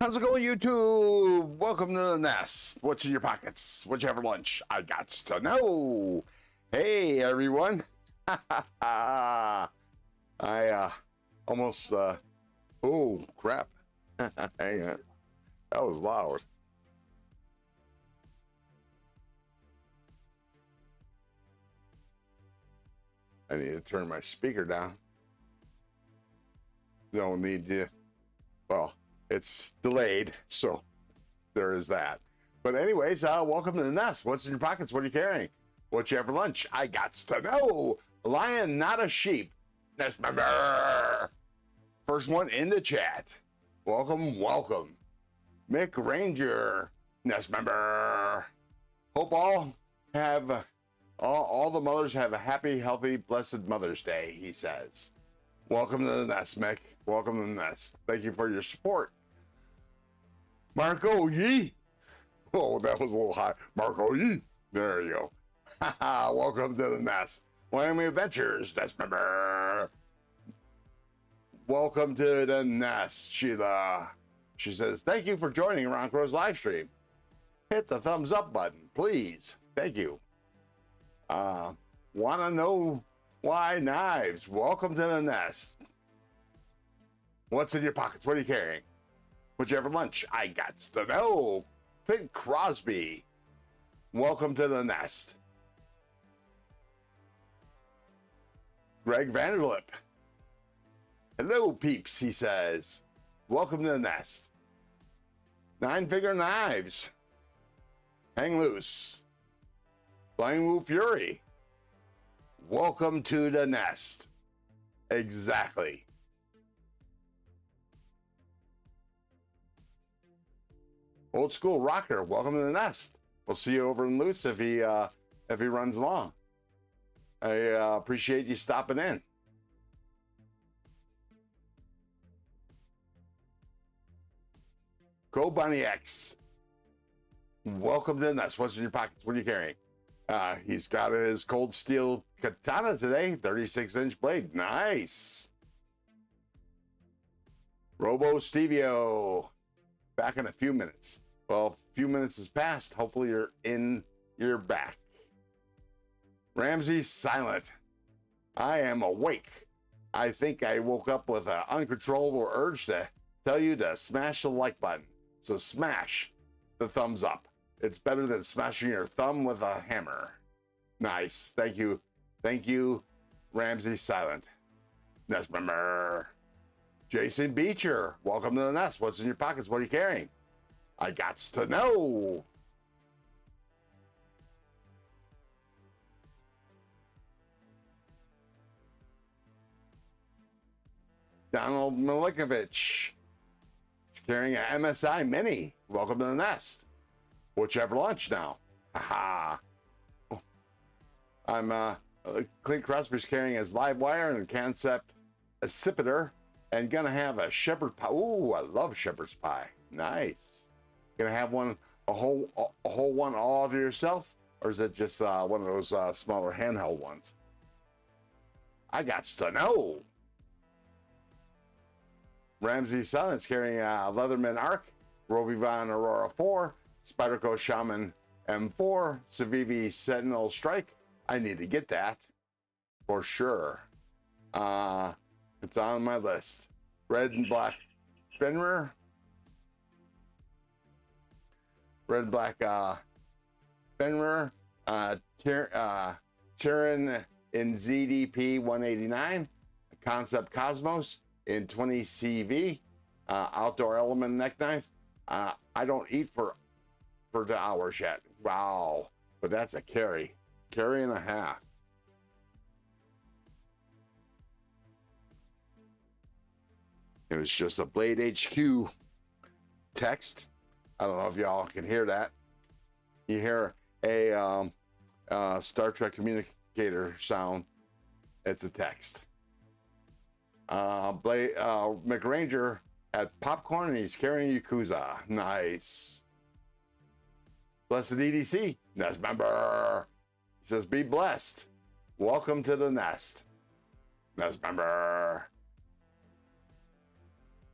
How's it going, YouTube? Welcome to the nest. What's in your pockets? What you have for lunch? I got to know. Hey, everyone. I almost, oh, crap. Hang on. That was loud. I need to turn my speaker down. Don't need to, well, it's delayed, so there is that. But anyways, welcome to the nest. What's in your pockets? What are you carrying? What you have for lunch? I got to know. A lion, not a sheep. Nest member. First one in the chat. Welcome, welcome. Mick Ranger, nest member. Hope all the mothers have a happy, healthy, blessed Mother's Day, he says. Welcome to the nest, Mick. Welcome to the nest. Thank you for your support. Marco Yee. Oh, that was a little high. Marco Yee. There you go. Welcome to the nest. Miami Adventures, nest member. Welcome to the nest, Sheila. She says, thank you for joining Ron Crow's live stream. Hit the thumbs up button, please. Thank you. Wanna know why knives? Welcome to the nest. What's in your pockets? What are you carrying? What you have for lunch? I got to know. Pink Crosby. Welcome to the nest. Greg Vanderlip. Hello, peeps, he says. Welcome to the nest. Nine Finger Knives. Hang loose. Flying Wu Fury. Welcome to the nest. Exactly. Old School Rocker, welcome to the nest. We'll see you over in Loose if he runs along. I appreciate you stopping in. Go Bunny X. Welcome to the nest. What's in your pockets? What are you carrying? He's got his cold steel katana today, 36-inch blade. Nice. Robo Stevio. Back in a few minutes. Well, a few minutes has passed. Hopefully you're back. Ramsey Silent. I am awake. I think I woke up with an uncontrollable urge to tell you to smash the like button. So smash the thumbs up. It's better than smashing your thumb with a hammer. Nice. Thank you. Thank you, Ramsey Silent. Nest member. Jason Beecher. Welcome to the nest. What's in your pockets? What are you carrying? I got to know. Donald Milikovich. He's carrying an MSI Mini. Welcome to the nest. What you have for lunch now? Haha. I'm Clint Crosby's carrying his live wire and a concept accipiter and gonna have a shepherd pie. Ooh, I love shepherd's pie. Nice. Gonna have one, a whole one all to yourself, or is it just one of those smaller handheld ones? I got to know. Ramsey Silence carrying a Leatherman Arc, Robivon Aurora 4, Spyderco Shaman M4, Civivi Sentinel Strike. I need to get that for sure. It's on my list. Red and Black Fenrir. Red and Black Fenrir. Tyrann in ZDP 189. Concept Cosmos in 20 CV. Outdoor Element neck knife. I don't eat for the hours yet. Wow. But that's a carry. Carry and a half. It was just a Blade HQ text. I don't know if y'all can hear that. You hear a Star Trek communicator sound. It's a text. McRanger had popcorn and he's carrying Yakuza. Nice. Blessed EDC, nest member. He says, be blessed. Welcome to the nest. Nest member.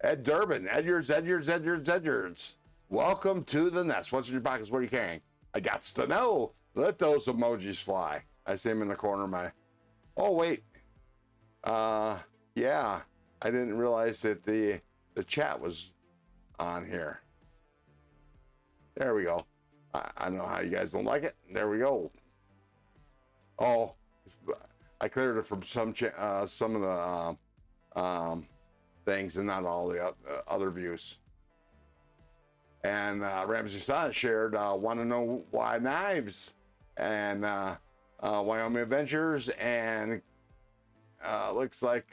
Ed Durbin, Edwards. Welcome to the nest. What's in your pockets? What are you carrying? I got to know. Let those emojis fly. I see him in the corner of my. Oh wait. Yeah. I didn't realize that the chat was on here. There we go. I know how you guys don't like it. There we go. Oh, I cleared it from some of the things and not all the other views. And Ramsey Son shared Want to Know Why Knives and Wyoming Adventures and looks like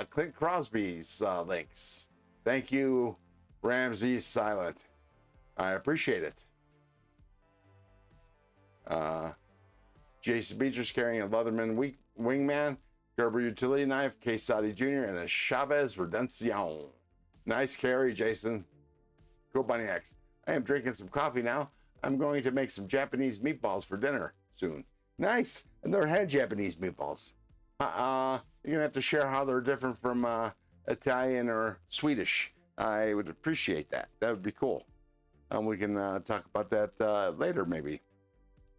Clint Crosby's links. Thank you, Ramsey Silent. I appreciate it. Jason Beecher's carrying a Leatherman Wingman, Gerber Utility Knife, Case Saudi Jr., and a Chavez Redencion. Nice carry, Jason. Go Bunny X. I am drinking some coffee now. I'm going to make some Japanese meatballs for dinner soon. Nice. I've never had Japanese meatballs. You're going to have to share how they're different from Italian or Swedish. I would appreciate that. That would be cool. We can talk about that later, maybe.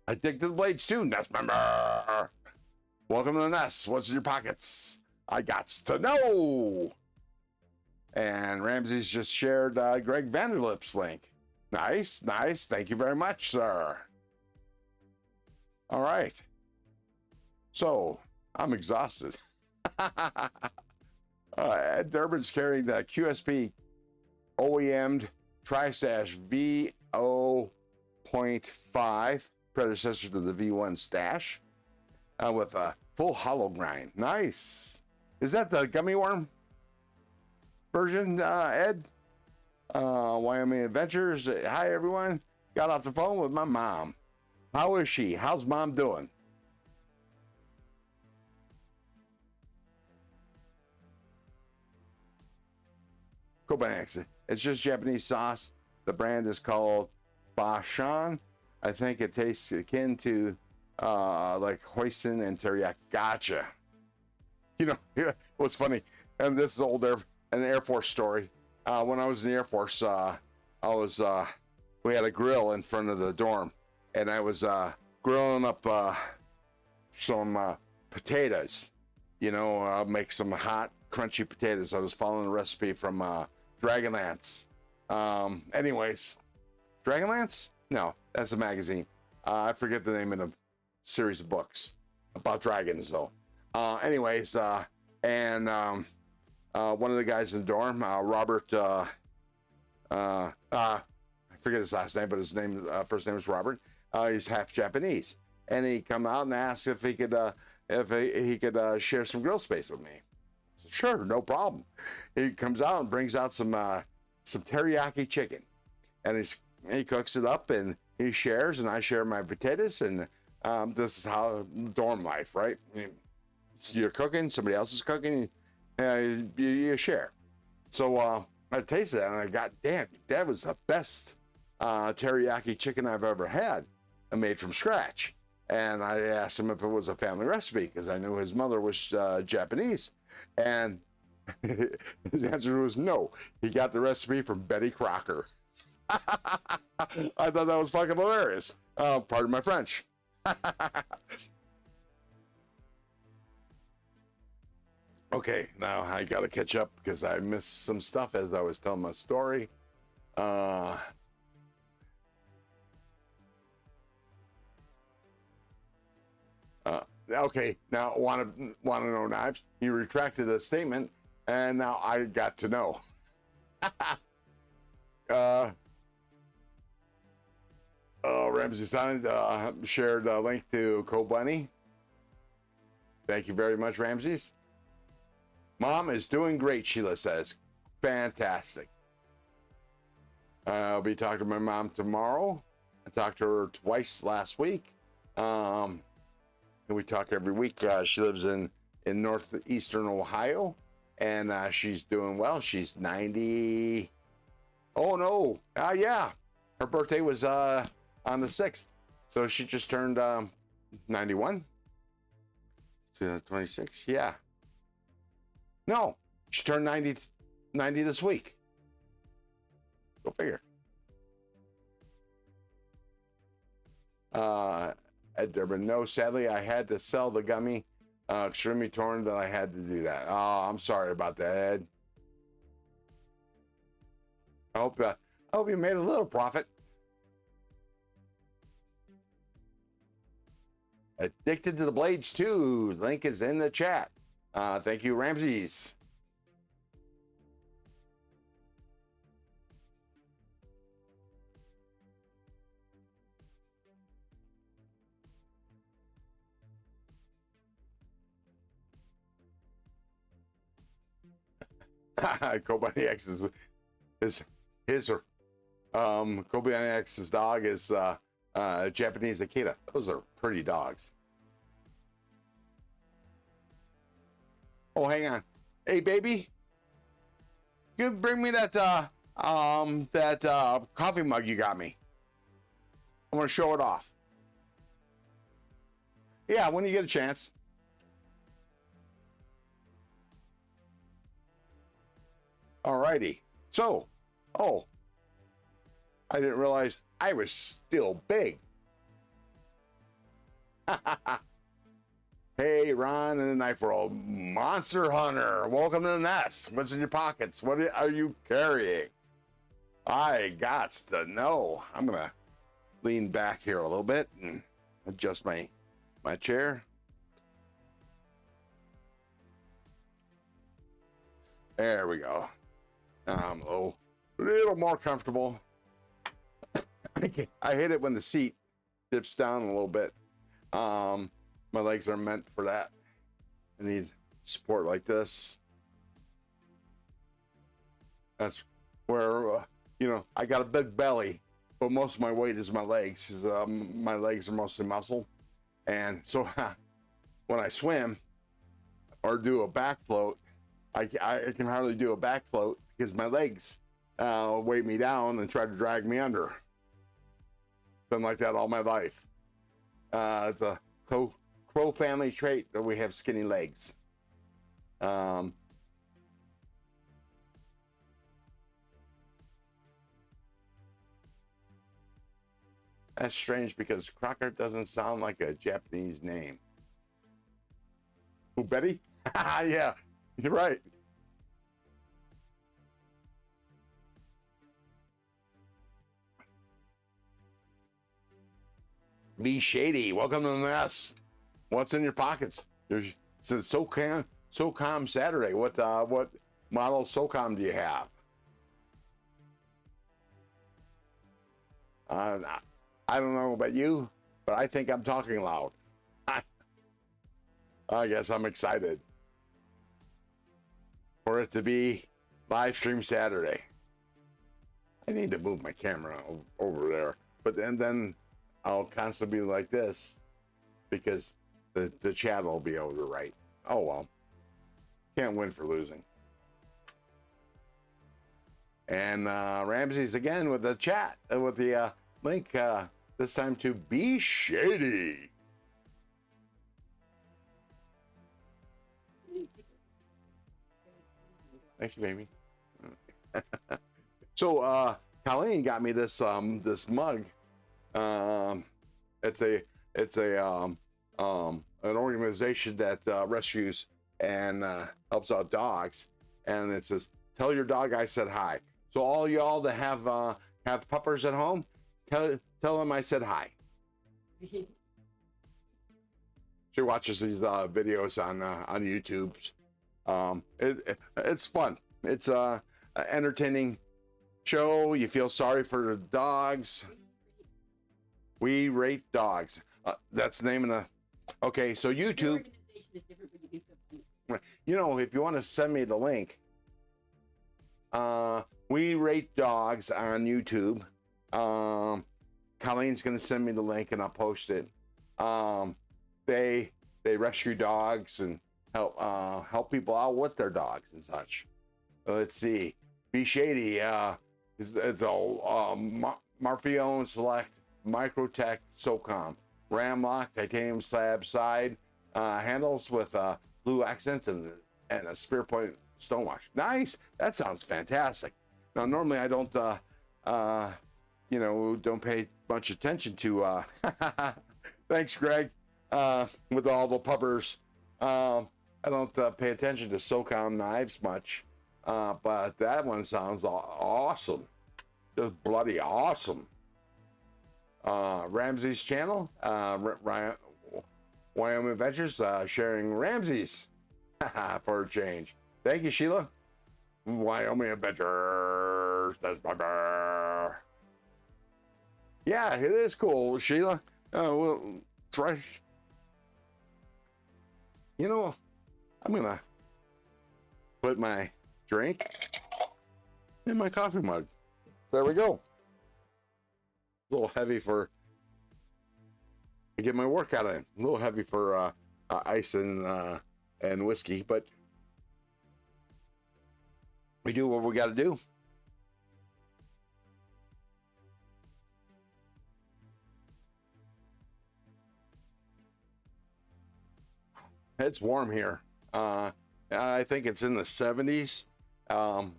I dig to the blades too, Nest member. Welcome to the Nest. What's in your pockets? I got to know. And Ramsey's just shared Greg Vanderlip's link. Nice, nice. Thank you very much, sir. All right. So I'm exhausted. Ed Durbin's carrying the QSP OEM'd Tri-Stash V0.5, predecessor to the V1 Stash, with a full hollow grind. Nice. Is that the gummy worm version, Ed? Wyoming Adventures. Hi, everyone. Got off the phone with my mom. How is she? How's mom doing? Kobayashi. It's just Japanese sauce. The brand is called Bashan. I think it tastes akin to like hoisin and teriyaki. Gotcha. You know, what's funny, and this is an Air Force story. When I was in the Air Force, we had a grill in front of the dorm, and I was grilling up some potatoes. You know, I'll make some hot, crunchy potatoes. I was following a recipe from Dragonlance. Anyways, Dragonlance? No, that's a magazine. I forget the name of the series of books about dragons, though. Anyways, and one of the guys in the dorm, Robert, I forget his last name, but his first name is Robert. He's half Japanese, and he come out and asked if he could share some grill space with me. I said, sure, no problem. He comes out and brings out some teriyaki chicken, and he cooks it up and he shares, and I share my potatoes, and this is how dorm life, right? I mean, you're cooking, somebody else is cooking, you share. So I tasted that, and I got, damn, that was the best teriyaki chicken I've ever had, made from scratch. And I asked him if it was a family recipe, because I knew his mother was Japanese. And his answer was no. He got the recipe from Betty Crocker. I thought that was fucking hilarious. Pardon my French. Okay, now I gotta catch up because I missed some stuff as I was telling my story. Okay, now want to know knives? He retracted a statement, and now I got to know. Ramsey Son shared a link to Co-Bunny. Thank you very much, Ramses. Mom is doing great, Sheila says. Fantastic. I'll be talking to my mom tomorrow. I talked to her twice last week. And we talk every week. She lives in northeastern Ohio, and she's doing well. She's 90. Oh, no. Yeah. Her birthday was on the 6th. So she just turned 91. 26. Yeah. No, she turned 90 this week. figure. Ed Durbin, no, sadly, I had to sell the gummy. Extremely torn that I had to do that. Oh, I'm sorry about that, Ed. I hope you made a little profit. Addicted to the blades too. Link is in the chat. Thank you, Ramses. Kobani X's Kobani X's dog is Japanese Akita. Those are pretty dogs. Oh, hang on. Hey, baby, you bring me that coffee mug you got me. I want to show it off. Yeah, when you get a chance. Alrighty. So, oh, I didn't realize I was still big. Hey, Ron and the Knife World. Monster Hunter, welcome to the nest. What's in your pockets? What are you carrying? I gots to know. I'm going to lean back here a little bit and adjust my chair. There we go. I'm a little more comfortable. I hate it when the seat dips down a little bit. My legs are meant for that. I need support like this. That's where, I got a big belly, but most of my weight is my legs. My legs are mostly muscle. And so when I swim or do a back float, I can hardly do a back float because my legs weigh me down and try to drag me under. Been like that all my life. It's a Crow family trait that we have skinny legs. That's strange because Crocker doesn't sound like a Japanese name. Who, Betty? Yeah, you're right. Be Shady, welcome to the nest. What's in your pockets? There's SOCOM Saturday. What model SOCOM do you have? I don't know about you, but I think I'm talking loud. I guess I'm excited for it to be live stream Saturday. I need to move my camera over there, but then I'll constantly be like this because the chat will be able to write. Oh well, can't win for losing. And Ramses again with the chat, with the link, this time to Be Shady. Thank you, baby. So Colleen got me this this mug. It's an organization that rescues and helps out dogs, and it says, "Tell your dog I said hi." So all y'all that have puppers at home, tell them I said hi. She watches these videos on YouTube. It's fun. It's an entertaining show. You feel sorry for the dogs. We rate dogs. That's the name of the. Okay, so YouTube. If you want to send me the link, we rate dogs on YouTube. Colleen's going to send me the link and I'll post it. They rescue dogs and help people out with their dogs and such. Let's see. Be Shady. It's all Murphy-owned select Microtech SOCOM ram lock titanium slab side handles with blue accents and a spear point stonewash. Nice. That sounds fantastic. Now normally I don't you know, don't pay much attention to. Thanks, Greg. With all the puppers, I don't pay attention to SOCOM knives much, but that one sounds awesome, just bloody awesome. Ramsey's channel, Wyoming Adventures, sharing Ramsey's for a change. Thank you, Sheila. Wyoming Adventures. Yeah, it is cool, Sheila. Well, that's right. You know, I'm gonna put my drink in my coffee mug. There we go. A little heavy to get my workout in. A little heavy for ice and whiskey, but we do what we got to do. It's warm here. I think it's in the 70s. I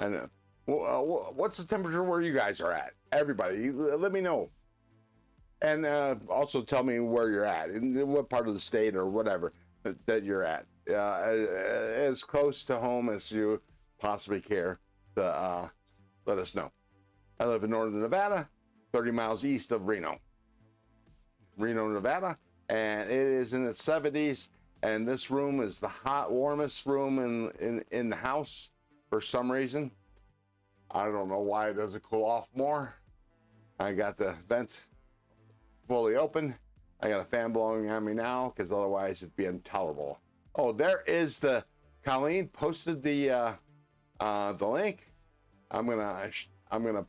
know. What's the temperature where you guys are at? Everybody, let me know. And also tell me where you're at, in what part of the state or whatever that you're at. As close to home as you possibly care to let us know. I live in northern Nevada, 30 miles east of Reno, Nevada. And it is in the 70s, and this room is the warmest room in the house for some reason. I don't know why it doesn't cool off more. I got the vent fully open. I got a fan blowing on me now because otherwise it'd be intolerable. Oh, there is Colleen posted the link. I'm gonna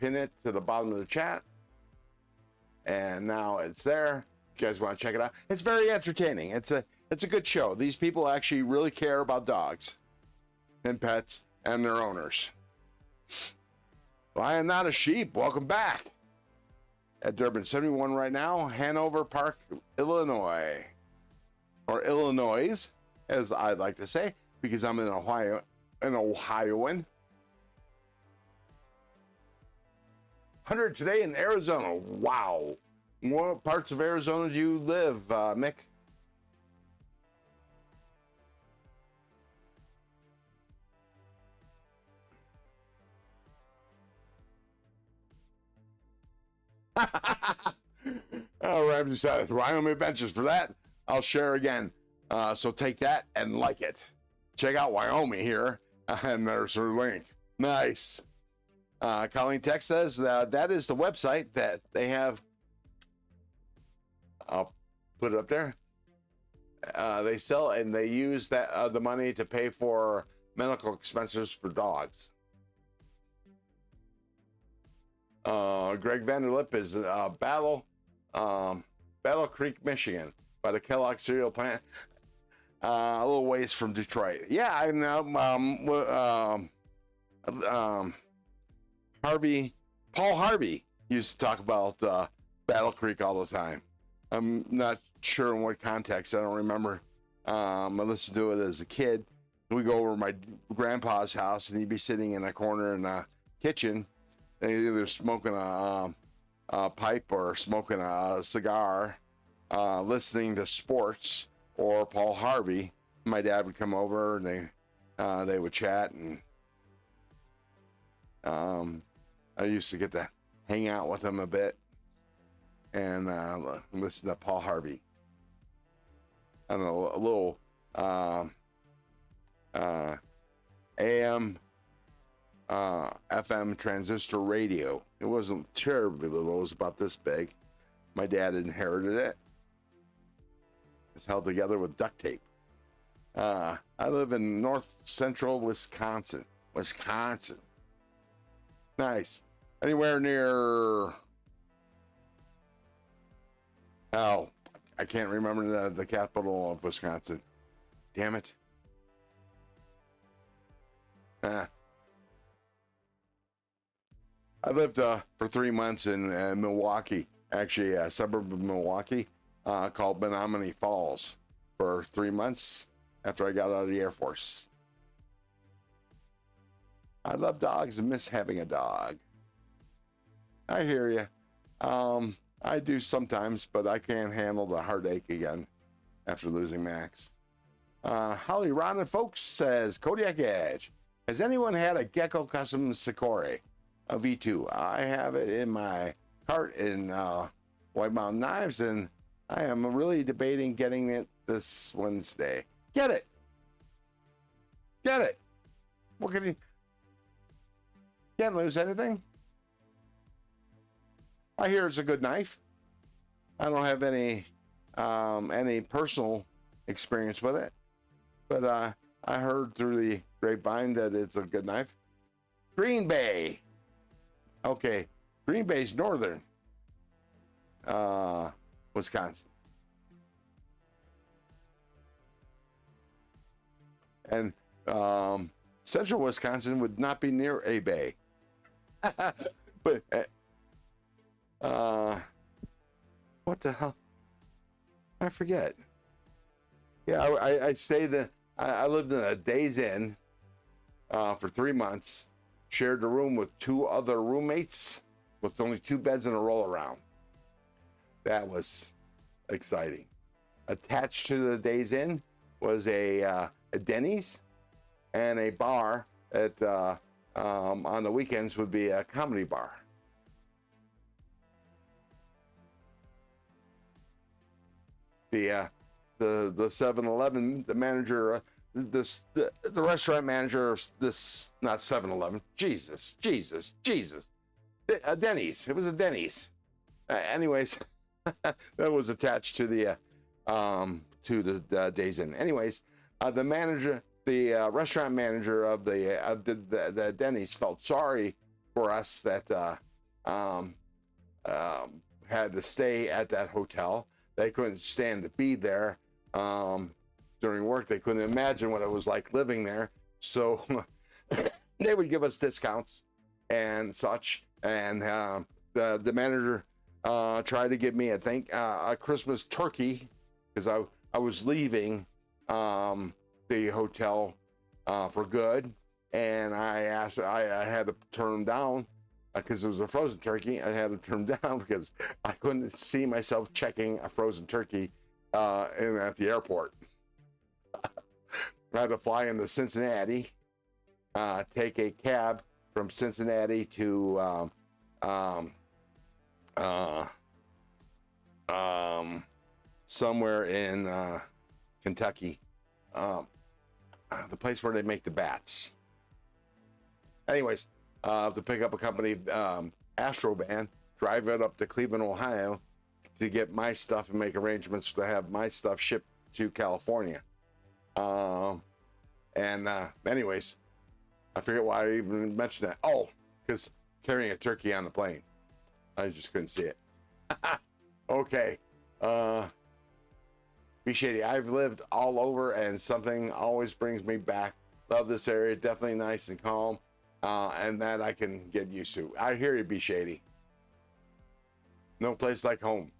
pin it to the bottom of the chat, and now it's there. You guys want to check it out? It's very entertaining. It's a good show. These people actually really care about dogs and pets and their owners. I am not a sheep. Welcome back. At Durban 71 right now, Hanover Park, Illinois, or Illinois, as I'd like to say, because I'm an Ohioan. 100 today in Arizona. Wow. What parts of Arizona do you live, Mick? Oh, Ramsey said, Wyoming Adventures for that. I'll share again. So take that and like it. Check out Wyoming here. And there's her link. Nice. Colleen Tech says that is the website that they have. I'll put it up there. They sell and they use that the money to pay for medical expenses for dogs. Greg Vanderlip is Battle Creek, Michigan, by the Kellogg cereal plant, a little ways from Detroit. Yeah, I know. Paul Harvey used to talk about Battle Creek all the time. I'm not sure in what context. I don't remember. I listened to it as a kid. We go over to my grandpa's house, and he'd be sitting in a corner in the kitchen, and either smoking a pipe or smoking a cigar, listening to sports or Paul Harvey. My dad would come over, and they would chat, and I used to get to hang out with him a bit and listen to Paul Harvey. I don't know, a little AM, FM transistor radio. It wasn't terribly little. It was about this big. My dad inherited it. It's held together with duct tape. I live in north central Wisconsin. Nice. Anywhere near... Oh, I can't remember the capital of Wisconsin. Damn it. I lived for 3 months in Milwaukee, actually a suburb of Milwaukee called Menominee Falls for 3 months after I got out of the Air Force. I love dogs and miss having a dog. I hear you. I do sometimes, but I can't handle the heartache again after losing Max. Holly Ron and Folks says, Kodiak Edge. Has anyone had a Gecko Custom Sakura, a V2? I have it in my cart in White Mountain Knives, and I am really debating getting it this Wednesday. Get it. Get it. What can you? Can't lose anything. I hear it's a good knife. I don't have any personal experience with it, but I heard through the grapevine that it's a good knife. Green Bay. Okay, Green Bay's northern Wisconsin. And central Wisconsin would not be near a bay. But what the hell? I forget. Yeah, I stayed. I lived in a Days Inn for 3 months. Shared the room with 2 other roommates with only 2 beds and a roll around. That was exciting. Attached to the Days Inn was a Denny's and a bar that on the weekends would be a comedy bar. The 7-Eleven, the manager, the restaurant manager of this, not 7-Eleven, Jesus. Denny's, it was a Denny's. Anyways, that was attached to the Days Inn. Anyways, the manager, the restaurant manager of the Denny's felt sorry for us that had to stay at that hotel. They couldn't stand to be there during work. They couldn't imagine what it was like living there. So they would give us discounts and such. And the manager tried to give me, I think, a Christmas turkey because I was leaving the hotel for good. And I had to turn him down because it was a frozen turkey. I had to turn him down because I couldn't see myself checking a frozen turkey at the airport. I had to fly into Cincinnati, take a cab from Cincinnati to somewhere in Kentucky, the place where they make the bats. Anyways, to pick up a company, Astro Band, drive it up to Cleveland, Ohio, to get my stuff and make arrangements to have my stuff shipped to California. Anyways, I forget why I even mentioned that. Oh, because carrying a turkey on the plane. I just couldn't see it. Okay. Be shady. I've lived all over and something always brings me back. Love this area. Definitely nice and calm. And that I can get used to. I hear you, Be Shady. No place like home.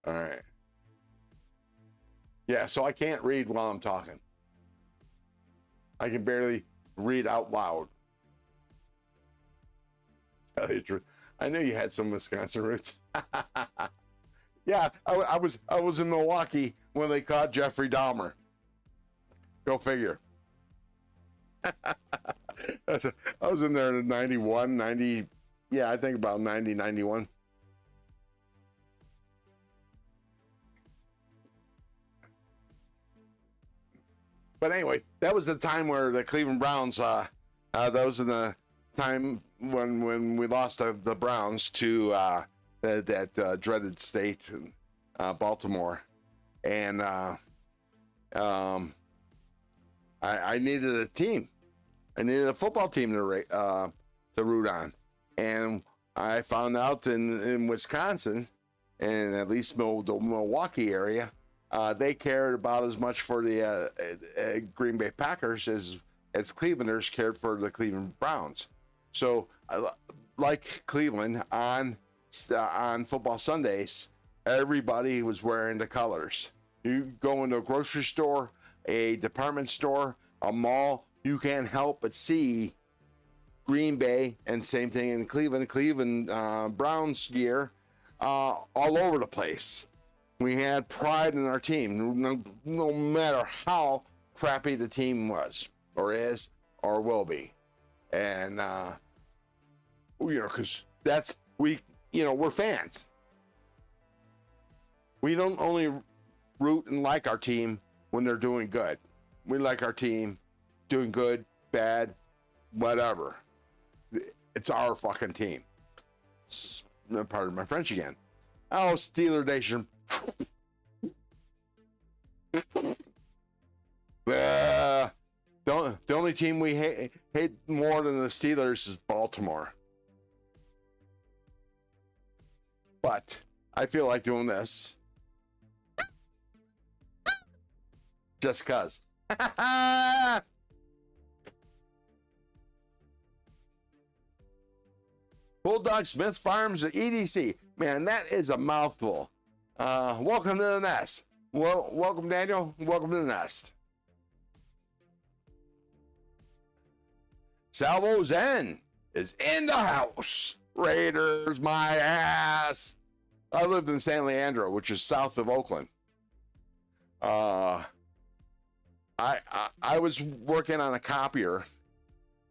All right. Yeah, so I can't read while I'm talking. I can barely read out loud. Tell you the truth. I knew you had some Wisconsin roots. Yeah, I was in Milwaukee when they caught Jeffrey Dahmer. Go figure. I was in there in 91, 90, yeah, I think about 90, 91. But anyway, that was the time where the Cleveland Browns, that was in the time when we lost the Browns to that dreaded state, Baltimore. And I needed a team. I needed a football team to root on. And I found out in Wisconsin, and at least the Milwaukee area, they cared about as much for the Green Bay Packers as Clevelanders cared for the Cleveland Browns. So, like Cleveland, on football Sundays, everybody was wearing the colors. You go into a grocery store, a department store, a mall, you can't help but see Green Bay, and same thing in Cleveland Browns gear all over the place. We had pride in our team, no matter how crappy the team was, or is, or will be. And, because we're fans. We don't only root and like our team when they're doing good. We like our team doing good, bad, whatever. It's our fucking team. Pardon my French again. Oh, Steeler Nation. The only team we hate more than the Steelers is Baltimore. But I feel like doing this. Just cuz. Bulldog Smith Farms at EDC. Man, that is a mouthful. Welcome to the nest. Well, welcome, Daniel. Welcome to the nest. Salvo Zen is in the house. Raiders, my ass. I lived in San Leandro, which is south of Oakland. I was working on a copier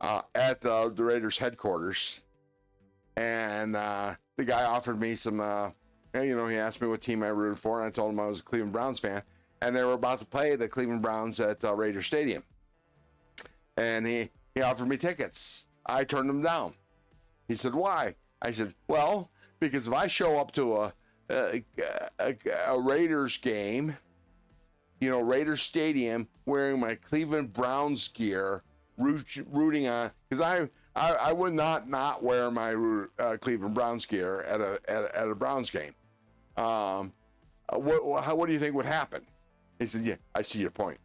at the Raiders headquarters, and the guy offered me some. He asked me what team I rooted for, and I told him I was a Cleveland Browns fan, and they were about to play the Cleveland Browns at Raider Stadium, and he offered me tickets. I turned them down. He said, "Why?" I said, "Well, because if I show up to a Raiders game, Raiders Stadium, wearing my Cleveland Browns gear, rooting on, because I would not wear my Cleveland Browns gear at a Browns game. What do you think would happen?" He said, "Yeah, I see your point."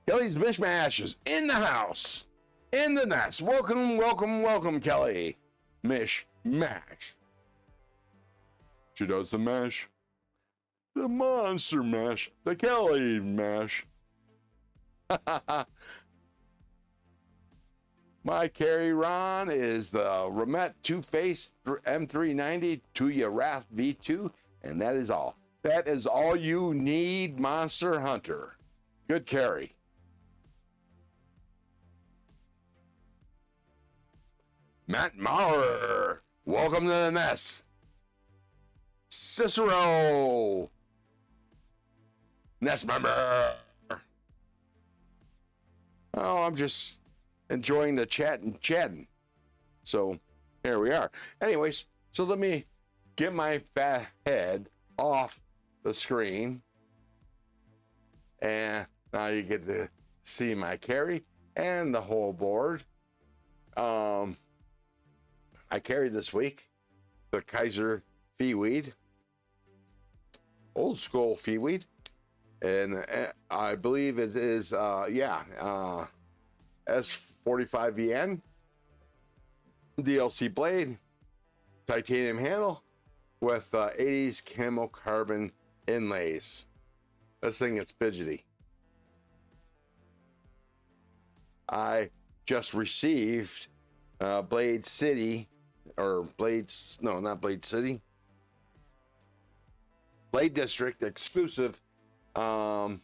Kelly's Mishmash is in the house, in the nest. Welcome, welcome, welcome, Kelly. Mash. She does the mash. The monster mash. The Kelly mash. My carry Ron is the Ramet Two-Face M390 Tuya Wrath V2, and that is all. That is all you need, Monster Hunter. Good carry. Matt Maurer, welcome to the nest. Cicero, nest member. Oh, I'm just enjoying the chatting. So here we are. Anyways, so let me get my fat head off the screen. And now you get to see my carry and the whole board. I carried this week the Kaiser Feeweed, old school Feeweed, and I believe it is S45VN DLC blade, titanium handle with 80s camo carbon inlays. This thing is fidgety. I just received Blade City, or Blades, no, not Blade City, Blade District exclusive Feeweed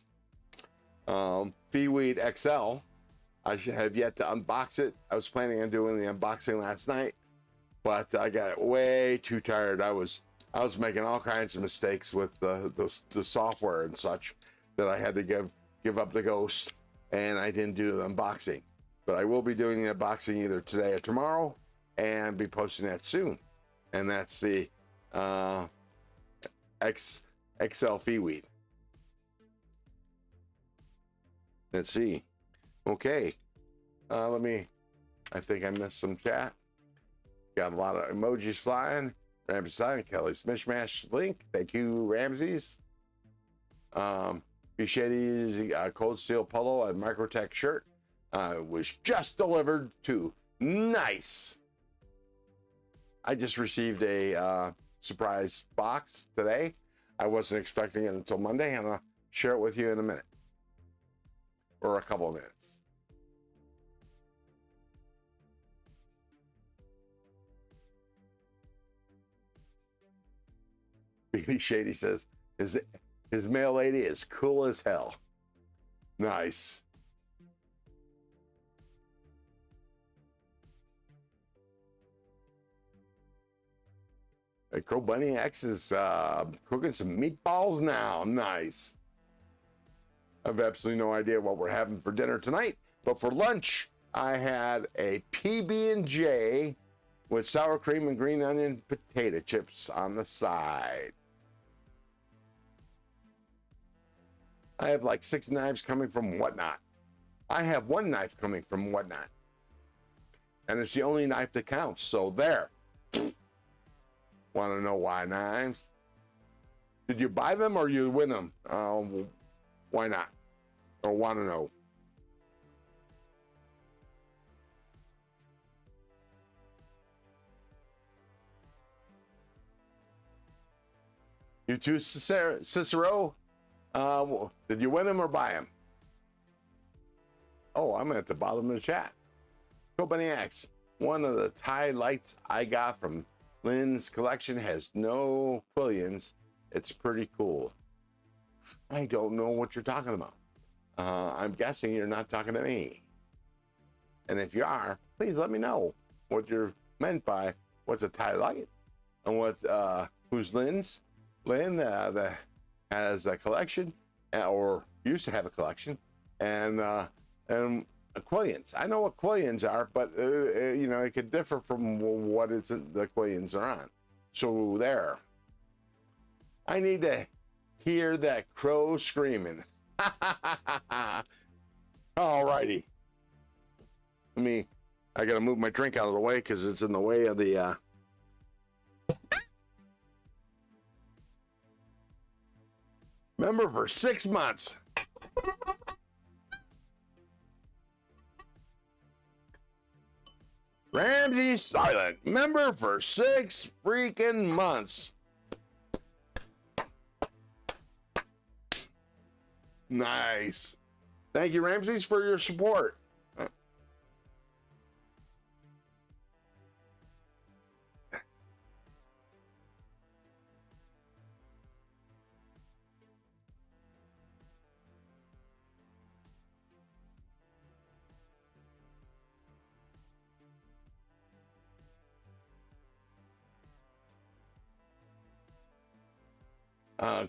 XL. I have yet to unbox it. I was planning on doing the unboxing last night, but I got way too tired. I was making all kinds of mistakes with the software and such that I had to give up the ghost, and I didn't do the unboxing. But I will be doing the unboxing either today or tomorrow, and be posting that soon. And that's the XL Feeweed. Let's see. Okay. I think I missed some chat. Got a lot of emojis flying. Ramsey Kelly's Mishmash link. Thank you, Ramses. B. Shady's Cold Steel Polo and Microtech shirt was just delivered to. Nice. I just received a surprise box today. I wasn't expecting it until Monday, and I'll share it with you in a minute or a couple of minutes. B. Shady says his mail lady is cool as hell. Nice. Crow Bunny X is cooking some meatballs now. Nice. I have absolutely no idea what we're having for dinner tonight, but for lunch, I had a PB&J with sour cream and green onion potato chips on the side. I have like 6 knives coming from Whatnot. I have 1 knife coming from Whatnot. And it's the only knife that counts, so there. Want to know why knives? Did you buy them or you win them? Why not? Or want to know? You too, Cicero? Did you win them or buy them? Oh, I'm at the bottom of the chat. Company X, one of the tie lights I got from Lynn's collection has no quillions. It's pretty cool. I don't know what you're talking about. I'm guessing you're not talking to me. And if you are, please let me know what you're meant by what's a tie light and what who's Lynn's. Lynn that has a collection or used to have a collection and quillions. I know what quillions are, but you know, it could differ from what the quillions are on. So there. I need to hear that crow screaming. All righty. I gotta move my drink out of the way because it's in the way of the member for 6 months. Ramsey Silent, member for 6 freaking months. Nice. Thank you, Ramses, for your support.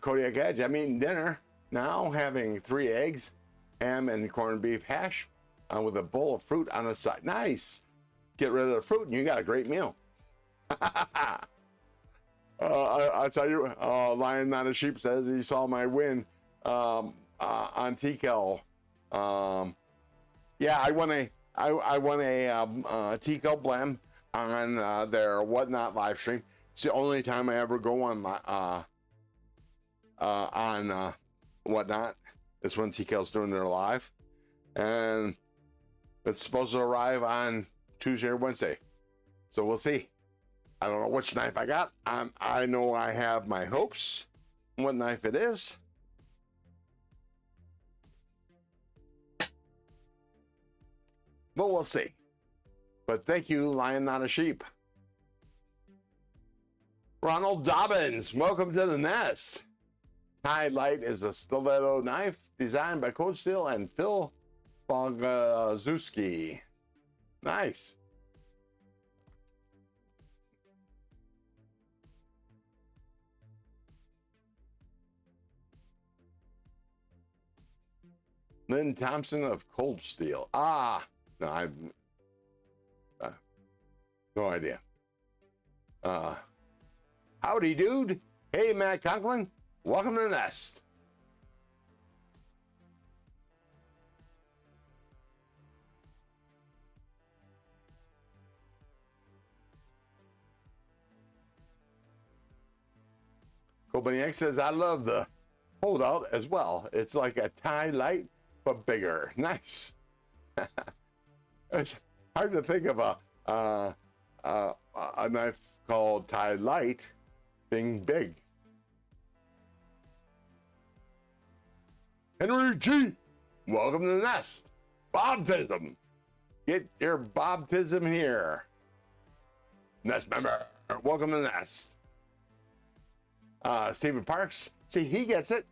Kodiak Edge, I'm eating dinner now, having 3 eggs, ham and corned beef hash with a bowl of fruit on the side. Nice. Get rid of the fruit and you got a great meal. I tell you, Lion Not a Sheep says he saw my win on TCAL. Yeah, I won a TCAL blend on their Whatnot live stream. It's the only time I ever go on my Whatnot. It's when TCAL's doing their live, and it's supposed to arrive on Tuesday or Wednesday. So we'll see. I don't know which knife I got. I know I have my hopes what knife it is. But we'll see. But thank you, Lion Not a Sheep. Ronald Dobbins, welcome to the nest. Tie Light is a stiletto knife designed by Cold Steel and Phil Bogazewski. Nice. Lynn Thompson of Cold Steel. No, I've no idea. Howdy, dude. Hey, Matt Conklin. Welcome to the nest. Company X says, I love the holdout as well. It's like a tie light, but bigger. Nice. It's hard to think of a knife called tie light being big. Henry G, welcome to the nest. Bobtism. Get your bobtism here. Nest member, welcome to the nest. Stephen Parks, see, he gets it.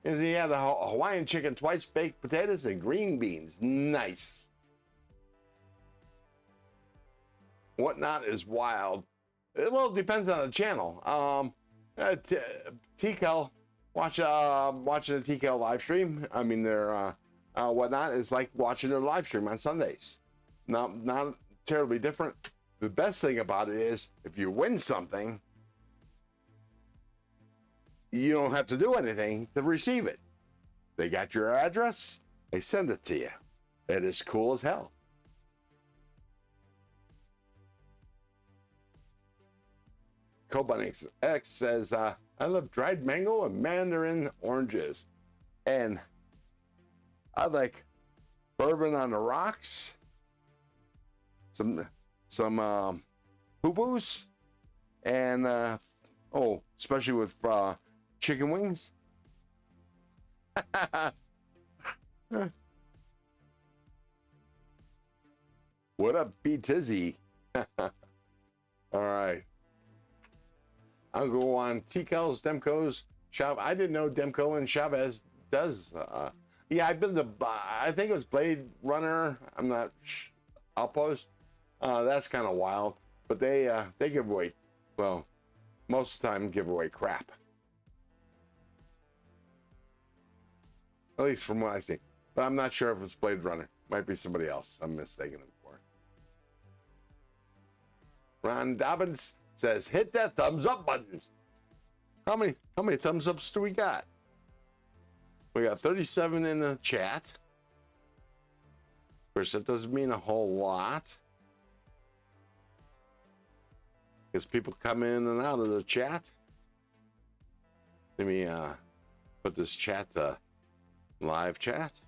He had the Hawaiian chicken, twice baked potatoes, and green beans. Nice. Whatnot is wild. Well, it depends on the channel. TCal, watching a TCal live stream. I mean, their Whatnot is like watching their live stream on Sundays. Not terribly different. The best thing about it is if you win something, you don't have to do anything to receive it. They got your address, they send it to you. That is cool as hell. Cobunix X says, I love dried mango and mandarin oranges. And I like bourbon on the rocks, some poo-poos, and especially with chicken wings. What up, B Tizzy? All right. I'll go on TCal's, Demco's shop. I didn't know Demco and Chavez does. Yeah, I've been to, I think it was Blade Runner. I'm not, Outpost. That's kind of wild. But they give away, well, most of the time give away crap. At least from what I see. But I'm not sure if it's Blade Runner. Might be somebody else I'm mistaken him for. Ron Dobbins says, hit that thumbs up button. How many thumbs ups do we got? We got 37 in the chat. Of course, that doesn't mean a whole lot, because people come in and out of the chat. Let me put this chat to live chat,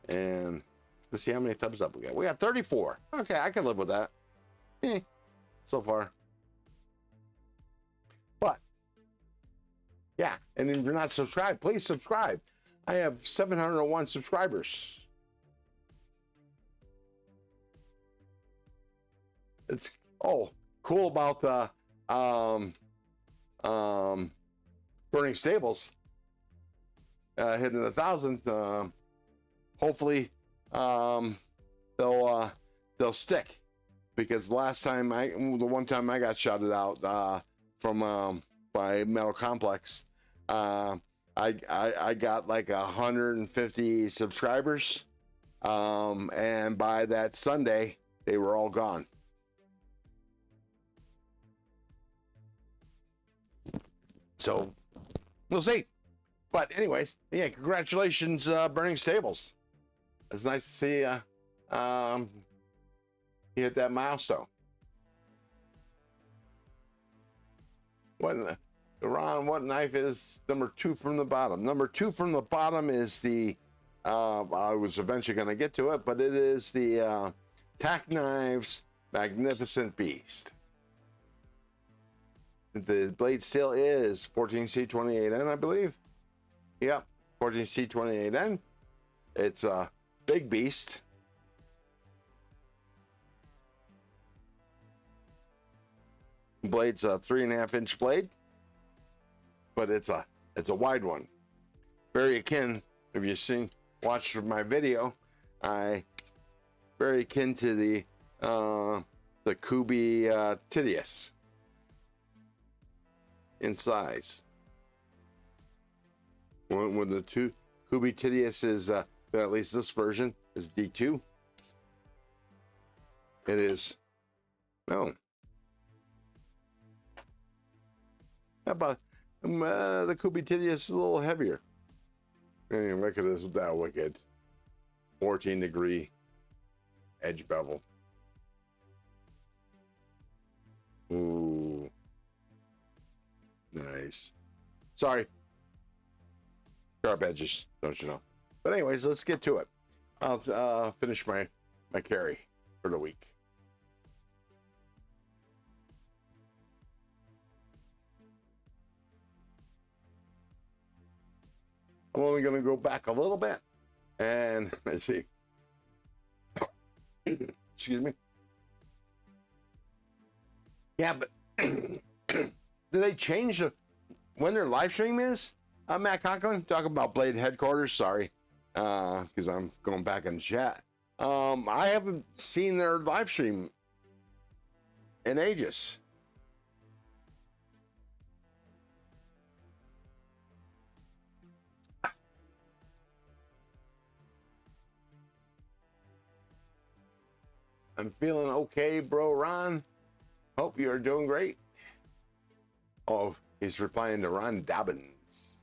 and let's see how many thumbs up we got. We got 34. Okay, I can live with that. So far. But yeah, and if you're not subscribed, please subscribe. I have 701 subscribers. It's cool about Burning Stables hitting 1,000. Hopefully they'll stick, because the one time I got shouted out from by Metal Complex, I got like 150 subscribers, and by that Sunday they were all gone. So we'll see. But anyways, yeah, congratulations, Burning Stables. It's nice to see you hit that milestone. Ron, what knife is number 2 from the bottom? Number 2 from the bottom is the, I was eventually going to get to it, but it is the Tack Knives Magnificent Beast. The blade still is 14C28N, I believe. Yep, 14C28N. It's a big beast. Blade's a 3.5-inch blade, but it's a wide one. Very akin, if you watched my video, very akin to the Kubi Titius in size. When the Kubi Titius is, at least this version is D2. It is, no. How about the Kubi Titius is a little heavier. Anyway, look at this, that wicked 14-degree edge bevel. Ooh, nice. Sorry. Sharp edges, don't you know? But anyways, let's get to it. I'll finish my carry for the week. I'm only going to go back a little bit, and let's see. Excuse me. Yeah, but do they change when their live stream is? Matt Conklin, talking about Blade Headquarters. Sorry, because I'm going back in the chat. I haven't seen their live stream in ages. I'm feeling okay, bro, Ron. Hope you're doing great. Oh, he's replying to Ron Dobbins.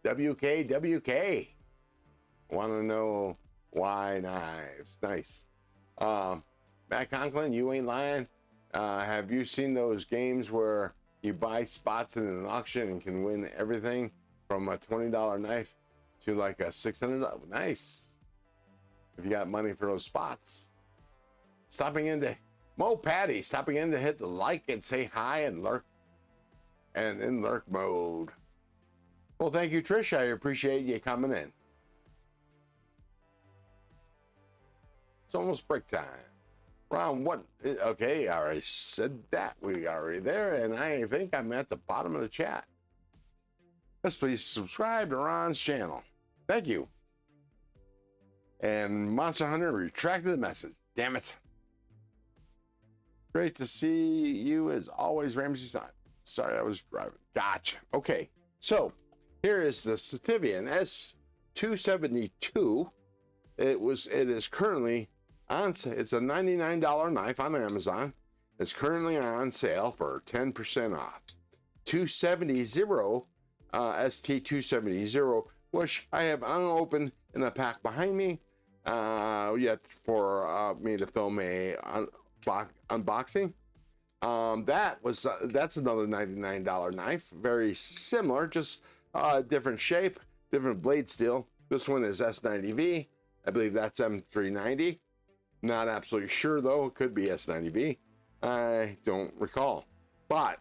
WK. Want to know why knives? Nice. Matt Conklin, you ain't lying. Have you seen those games where you buy spots in an auction and can win everything from a $20 knife to like a $600? Nice. If you got money for those spots. Stopping into Mo Patty, stopping in to hit the like and say hi and lurk, and in lurk mode. Well, thank you, Trish. I appreciate you coming in. It's almost break time. Ron, what? Okay, I already said that. We are already there, and I think I'm at the bottom of the chat. Let's please subscribe to Ron's channel. Thank you. And Monster Hunter retracted the message. Damn it. Great to see you as always, Ramsey Stein. Sorry, I was driving. Gotcha. Okay, so here is the Sativian S272. It is currently on sale. It's a $99 knife on Amazon. It's currently on sale for 10% off. 270 ST270, which I have unopened in a pack behind me. Yet for me to film a unboxing. That's another $99 knife, very similar, just different shape, different blade steel. This one is S90V. I believe that's M390. Not absolutely sure though. It could be S90V. I don't recall. But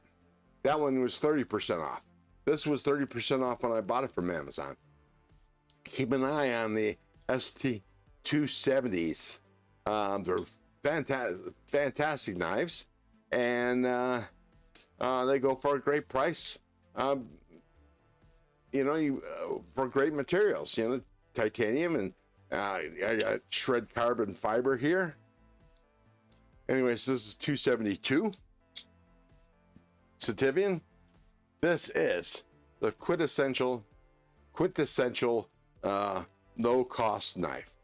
that one was 30% off. This was 30% off when I bought it from Amazon. Keep an eye on the ST270s. They're fantastic knives, and they go for a great price. For great materials, titanium, and I got shred carbon fiber here. Anyways, this is 272 Sativian. This is the quintessential low cost knife.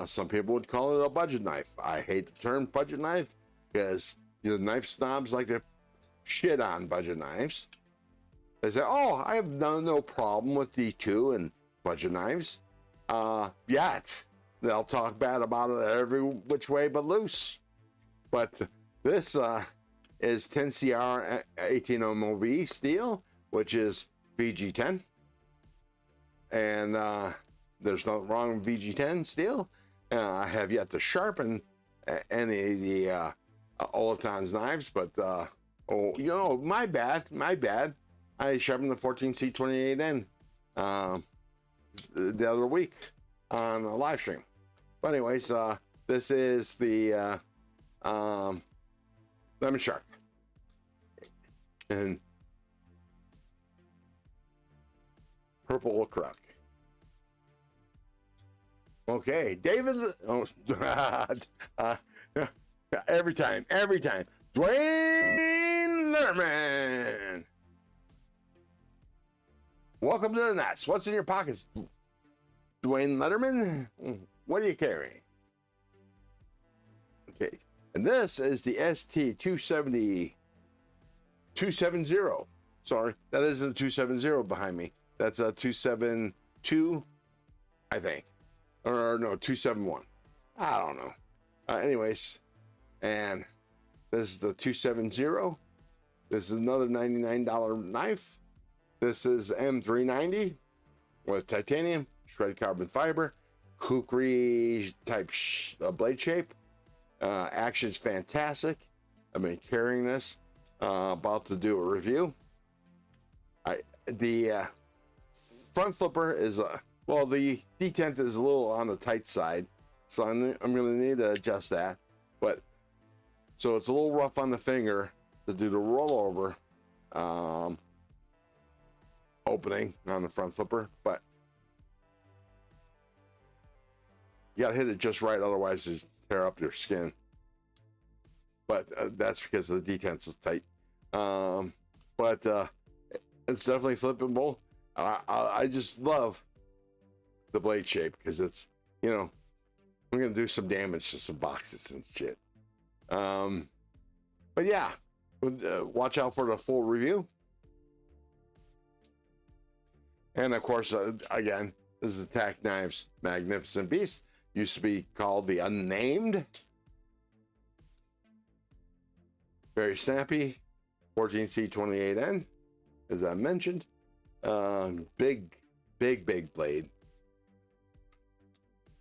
Some people would call it a budget knife. I hate the term budget knife because knife snobs like to shit on budget knives. They say, oh, I have no problem with D2 and budget knives. Yet they'll talk bad about it every which way but loose. But this is 10CR 18MOV steel, which is VG10. And there's nothing wrong with VG10 steel. I have yet to sharpen any of the Olaton's knives, but my bad. I sharpened the 14C28N the other week on a live stream. But anyways, this is the Lemon Shark. And purple crook. Okay, David. Oh, every time. Dwayne Letterman. Welcome to the Nest. What's in your pockets, Dwayne Letterman? What do you carry? Okay, and this is the ST270. Sorry, that isn't a 270 behind me. That's a 272, I think. Or no, 271. I don't know. Anyways, and this is the 270. This is another $99 knife. This is M390. with titanium, shredded carbon fiber, kukri type blade shape. Action's fantastic. I've been carrying this, about to do a review. The front flipper is, well, the detent is a little on the tight side, so I'm going to need to adjust that. But so it's a little rough on the finger to do the rollover opening on the front flipper, but you got to hit it just right, otherwise you tear up your skin. But that's because the detent's is tight. But it's definitely flippable. I just love the blade shape because it's, you know, we're gonna do some damage to some boxes and shit. But yeah, watch out for the full review. And of course, again, this is Attack Knives Magnificent Beast. Used to be called the Unnamed. Very snappy, 14C28N, as I mentioned. Big blade.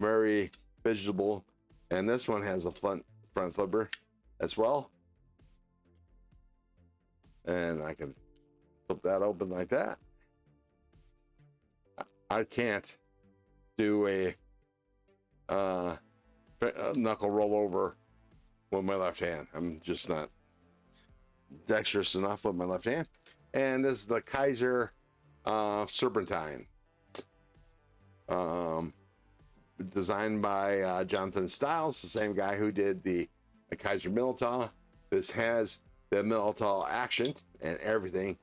Very vegetable. And this one has a front flipper as well. And I can flip that open like that. I can't do a knuckle rollover with my left hand. I'm just not dexterous enough with my left hand. And this is the Kaiser Serpentine, designed by Jonathan Stiles, the same guy who did the Kaiser Militaw. This has the Militaw action and everything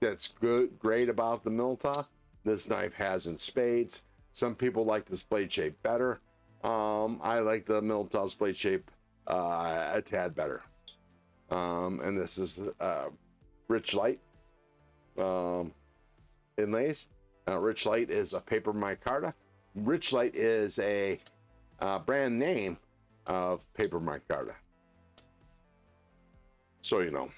that's great about the Militaw. This knife has in spades. Some people like this blade shape better. I like the Militaw's blade shape a tad better. And this is Rich Light inlays. Rich Light is a paper micarta. Rich Light is a brand name of paper micarta. So you know.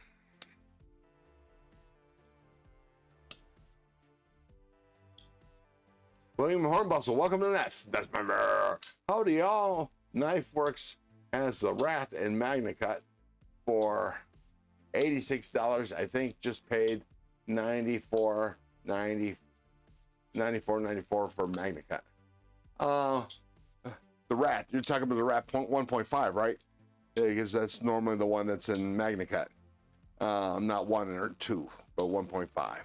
William Hornbustle, welcome to the nest. That's my brother. Howdy y'all. Knife Works has the Rat and Magna Cut for $86. I think just paid $94.94 for Magna Cut. The Rat, you're talking about the Rat 1.5, right? Yeah, because that's normally the one that's in Magna Cut. Not 1 or 2, but 1.5.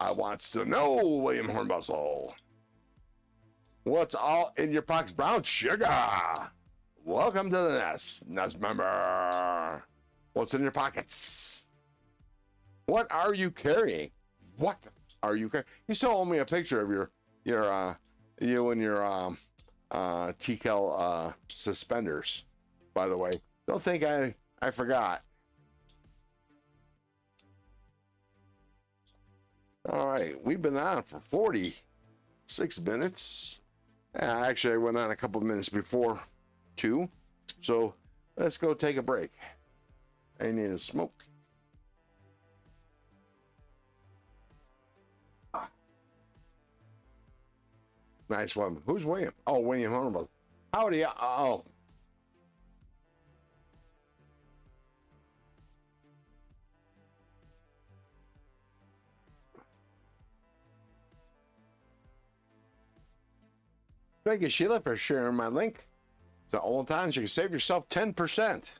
I wants to know, William Hornbustle. What's all in your pockets? Brown sugar. Welcome to the nest member. What's in your pockets? What are you carrying? What are you carrying? You still owe me a picture of you and your TCAL suspenders, by the way. Don't think I forgot. All right, we've been on for 46 minutes. Actually, I went on a couple minutes before 2. So let's go take a break. I need a smoke. Nice one. Who's William? Oh, William Hornbustle. Howdy. Oh. Thank you, Sheila, for sharing my link. To all times you can save yourself 10%.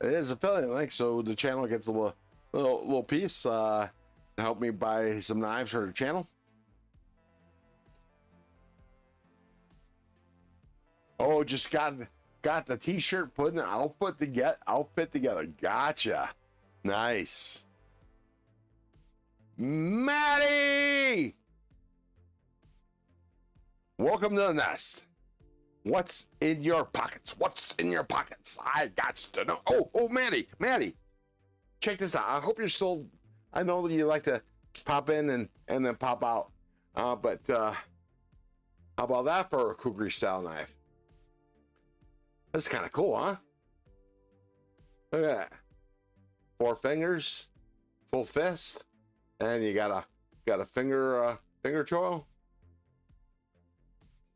It is affiliate link, so the channel gets a little piece to help me buy some knives for the channel. Oh, just got the t-shirt put in an outfit together. Gotcha. Nice. Maddie! Welcome to the nest. What's in your pockets? What's in your pockets? I got to know. Oh, Maddie, check this out. I hope you're still. I know that you like to pop in and then pop out. But how about that for a kukri style knife? That's kind of cool, huh? Look at that. 4 fingers, full fist, and you got a finger choil.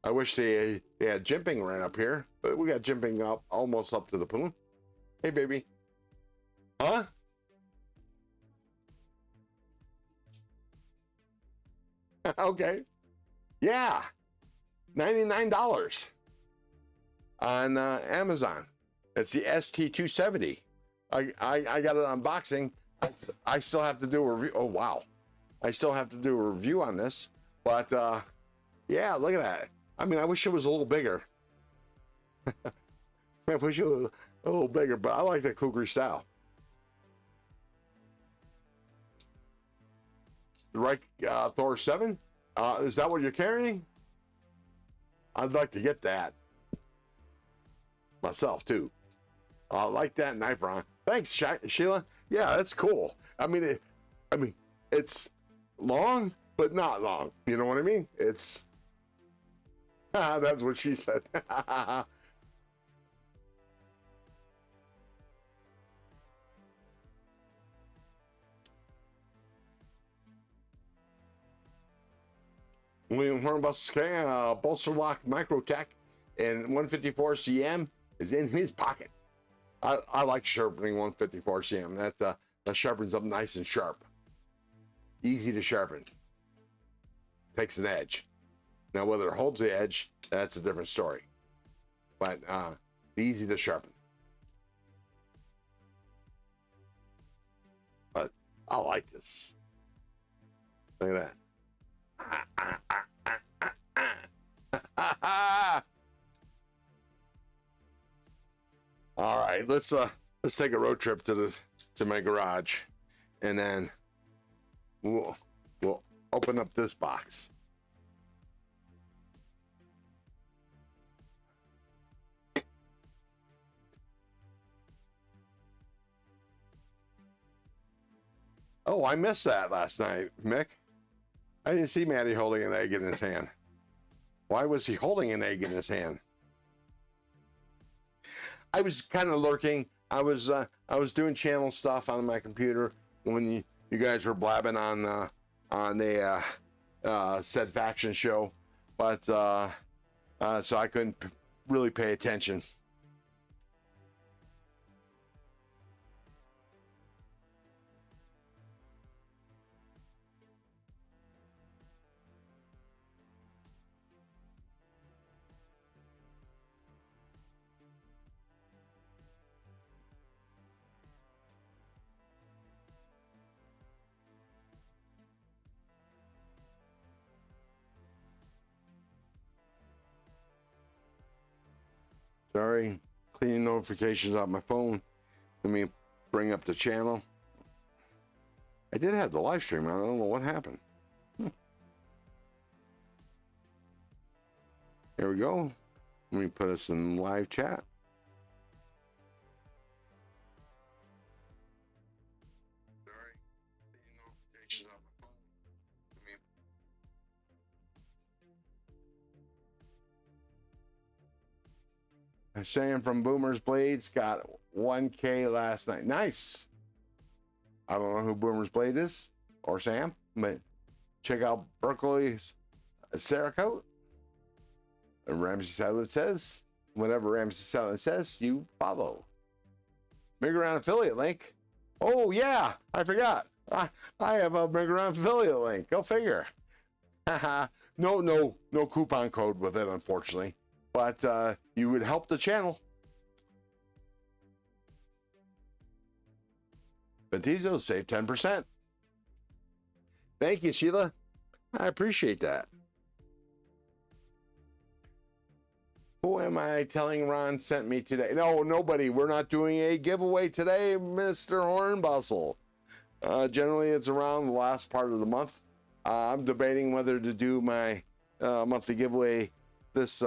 I wish they had jimping right up here, but we got jimping up almost up to the poon. Hey, baby. Huh? Okay. Yeah. $99 on Amazon. It's the ST270. I got it unboxing. I still have to do a review. Oh, wow. I still have to do a review on this. But, yeah, look at that. I mean, I wish it was a little bigger. I wish it was a little bigger, but I like the Kukri style. The right Thor 7? Is that what you're carrying? I'd like to get that. Myself, too. I like that knife, Ron. Thanks, Sheila. Yeah, that's cool. I mean, it's long, but not long. You know what I mean? It's... that's what she said. William Hornbus, bolster lock Microtech and 154 cm is in his pocket. I like sharpening 154 cm. That sharpens up nice and sharp. Easy to sharpen. Takes an edge. Now whether it holds the edge, that's a different story. But easy to sharpen. But I like this. Look at that. All right, let's take a road trip to my garage, and then we'll open up this box. Oh, I missed that last night, Mick. I didn't see Matty holding an egg in his hand. Why was he holding an egg in his hand? I was kind of lurking. I was doing channel stuff on my computer when you guys were blabbing on a said faction show, but so I couldn't really pay attention. Sorry, cleaning notifications off my phone. Let me bring up the channel. I did have the live stream. I don't know what happened. Here we go. Let me put us in live chat. Sorry, cleaning notifications off my phone. Sam from Boomer's Blades got 1K last night. Nice. I don't know who Boomer's Blade is or Sam, but check out Berkeley's Cerakote. Ramsey Silent says, whatever Ramsey Silent says, you follow. Big Around affiliate link. Oh yeah, I forgot. I have a Big Around affiliate link. Go figure. No coupon code with it, unfortunately. But you would help the channel. Batizo save 10%. Thank you, Sheila. I appreciate that. Who am I telling Ron sent me today? No, nobody. We're not doing a giveaway today, Mr. Hornbustle. Generally, it's around the last part of the month. I'm debating whether to do my monthly giveaway this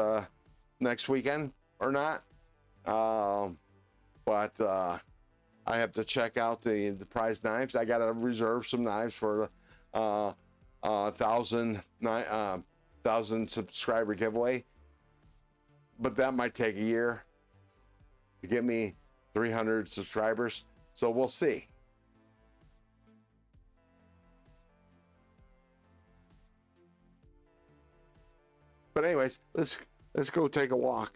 next weekend or not. But I have to check out the prize knives. I got to reserve some knives for the 1,000 subscriber giveaway. But that might take a year to get me 300 subscribers. So we'll see. But anyways, let's go take a walk.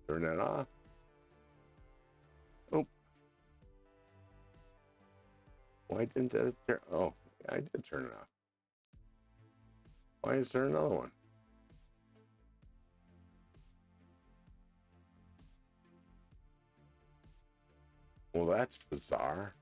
Turn that off. Oh. Why didn't that turn? Oh, I did turn it off. Why is there another one? Well, that's bizarre.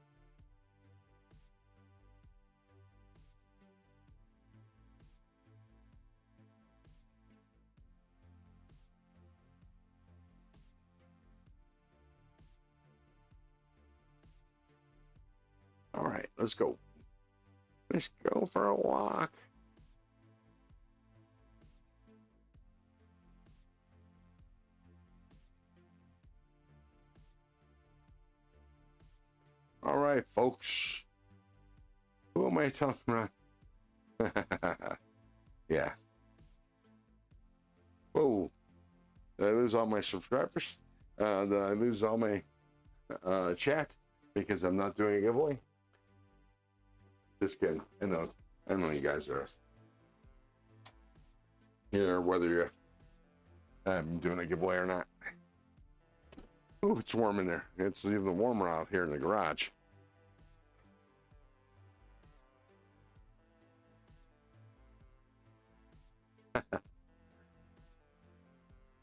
All right, let's go. Let's go for a walk. All right, folks. Who am I talking about? Yeah. Whoa. Did I lose all my subscribers? Did I lose all my chat because I'm not doing a giveaway? Just kidding. I know you guys are here, whether you're doing a giveaway or not. Oh, it's warm in there. It's even warmer out here in the garage.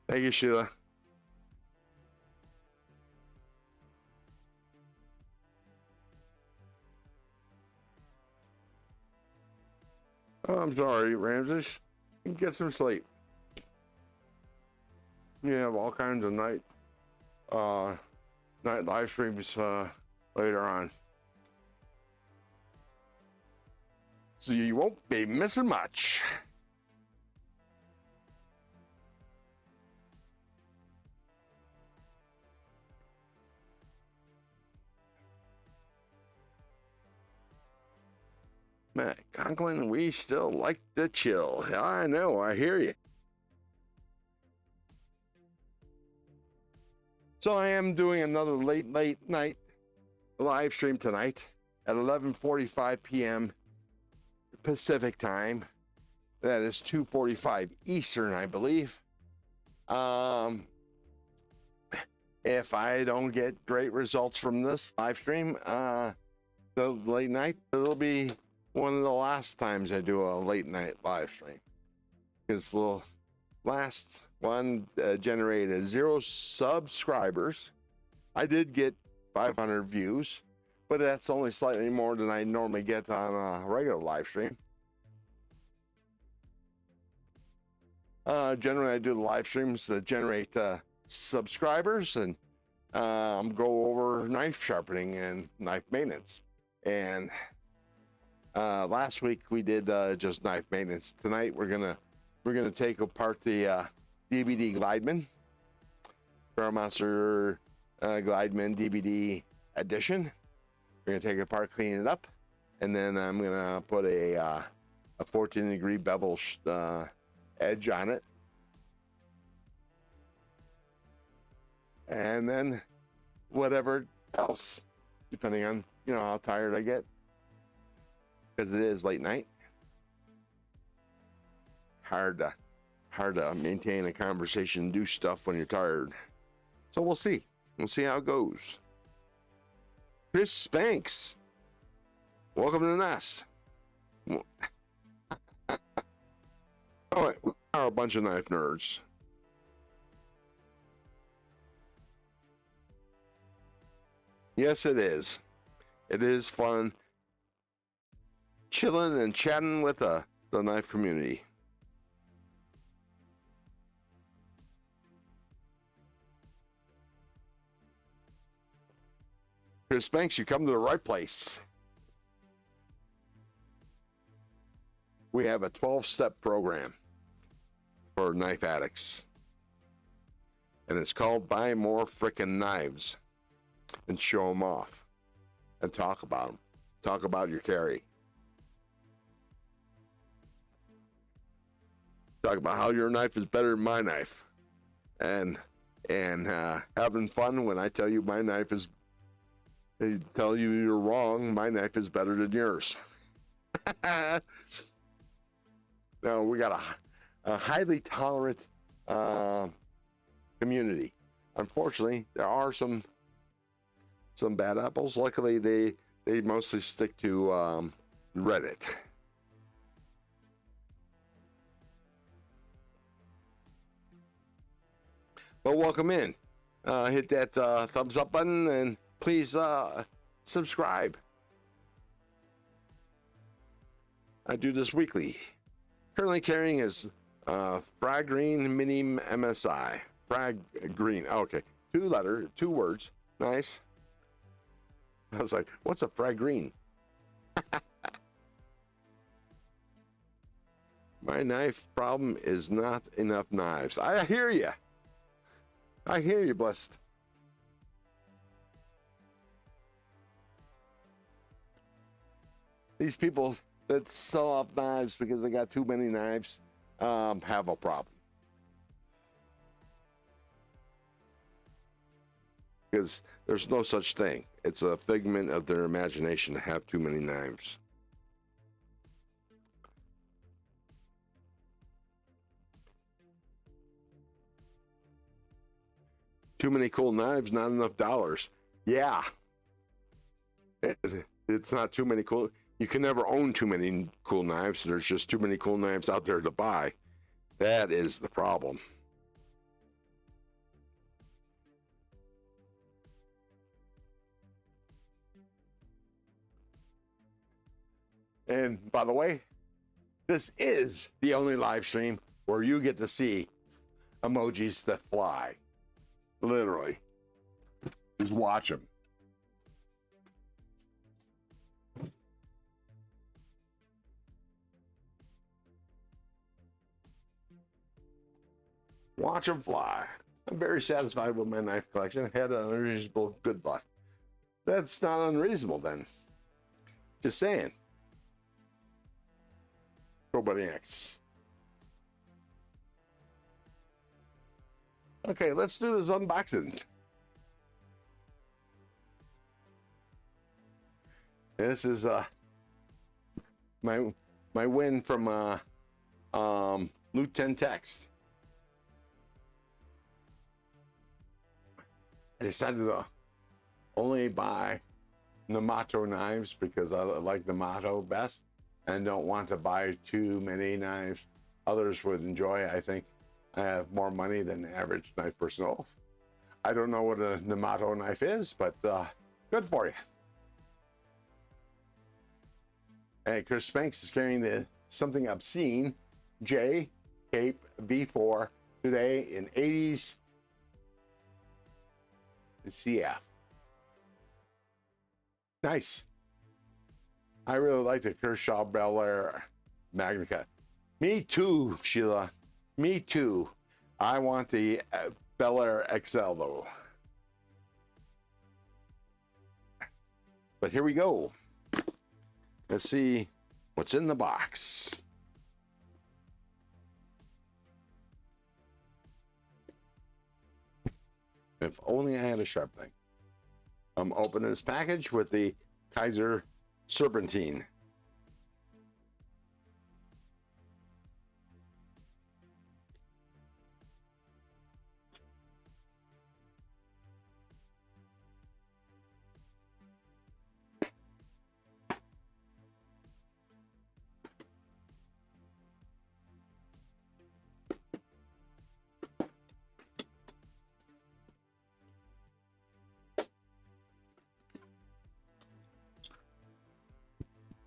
Thank you, Sheila. Oh, I'm sorry, Ramses. You can get some sleep. You have all kinds of night live streams later on. So you won't be missing much. Matt Conklin, we still like to chill. I know, I hear you. So I am doing another late night live stream tonight at 11:45 p.m. Pacific time. That is 2:45 Eastern, I believe. If I don't get great results from this live stream, the late night, it'll be one of the last times I do a late night live stream, because the last one generated 0 subscribers. I did get 500 views, but that's only slightly more than I normally get on a regular live stream. Generally, I do the live streams that generate subscribers and go over knife sharpening and knife maintenance. And last week we did just knife maintenance. Tonight we're gonna take apart the DVD Glideman, Barrelmaster Glideman DVD edition. We're gonna take it apart, clean it up, and then I'm gonna put a 14-degree bevel edge on it, and then whatever else, depending on how tired I get, because it is late night. Hard to maintain a conversation and do stuff when you're tired. So we'll see how it goes. Chris Spanks, welcome to the nest. All right, we are a bunch of knife nerds. Yes, it is. It is fun chilling and chatting with the knife community. Chris Banks, you come to the right place. We have a 12-step program for knife addicts, and it's called Buy More Frickin' Knives and Show them off and talk about them. Talk about your carry. Talk about how your knife is better than my knife, and and having fun when I tell you my knife is, they tell you you're wrong, my knife is better than yours. Now we got a highly tolerant community. Unfortunately, there are some bad apples. Luckily, they mostly stick to Reddit. But welcome in. Hit that thumbs up button and please subscribe. I do this weekly. Currently carrying is Frag Green Mini MSI. Frag Green. Okay. 2 words. Nice. I was like, what's a Frag Green? My knife problem is not enough knives. I hear you. I hear you, blessed. These people that sell off knives because they got too many knives have a problem. Because there's no such thing. It's a figment of their imagination to have too many knives. Too many cool knives, not enough dollars. Yeah. It's not too many cool. You can never own too many cool knives. There's just too many cool knives out there to buy. That is the problem. And by the way, this is the only live stream where you get to see emojis that fly. Literally. Just watch them. Watch them fly. I'm very satisfied with my knife collection. I had an unreasonable good luck. That's not unreasonable then. Just saying. Nobody X. Okay, let's do this unboxing. This is my win from Loot 10 Text. I decided to only buy Namato knives because I like Namato best and don't want to buy too many knives others would enjoy. I think I have more money than the average knife person. I don't know what a Namato knife is, but good for you. And Chris Spanks is carrying the Something Obscene J Cape V4 today in 80s CF. Nice. I really like the Kershaw Bel Air Magnica. Me too, Sheila. Me too. I want the Bel Air XL though. But here we go. Let's see what's in the box. If only I had a sharp thing. I'm opening this package with the Kaiser Serpentine.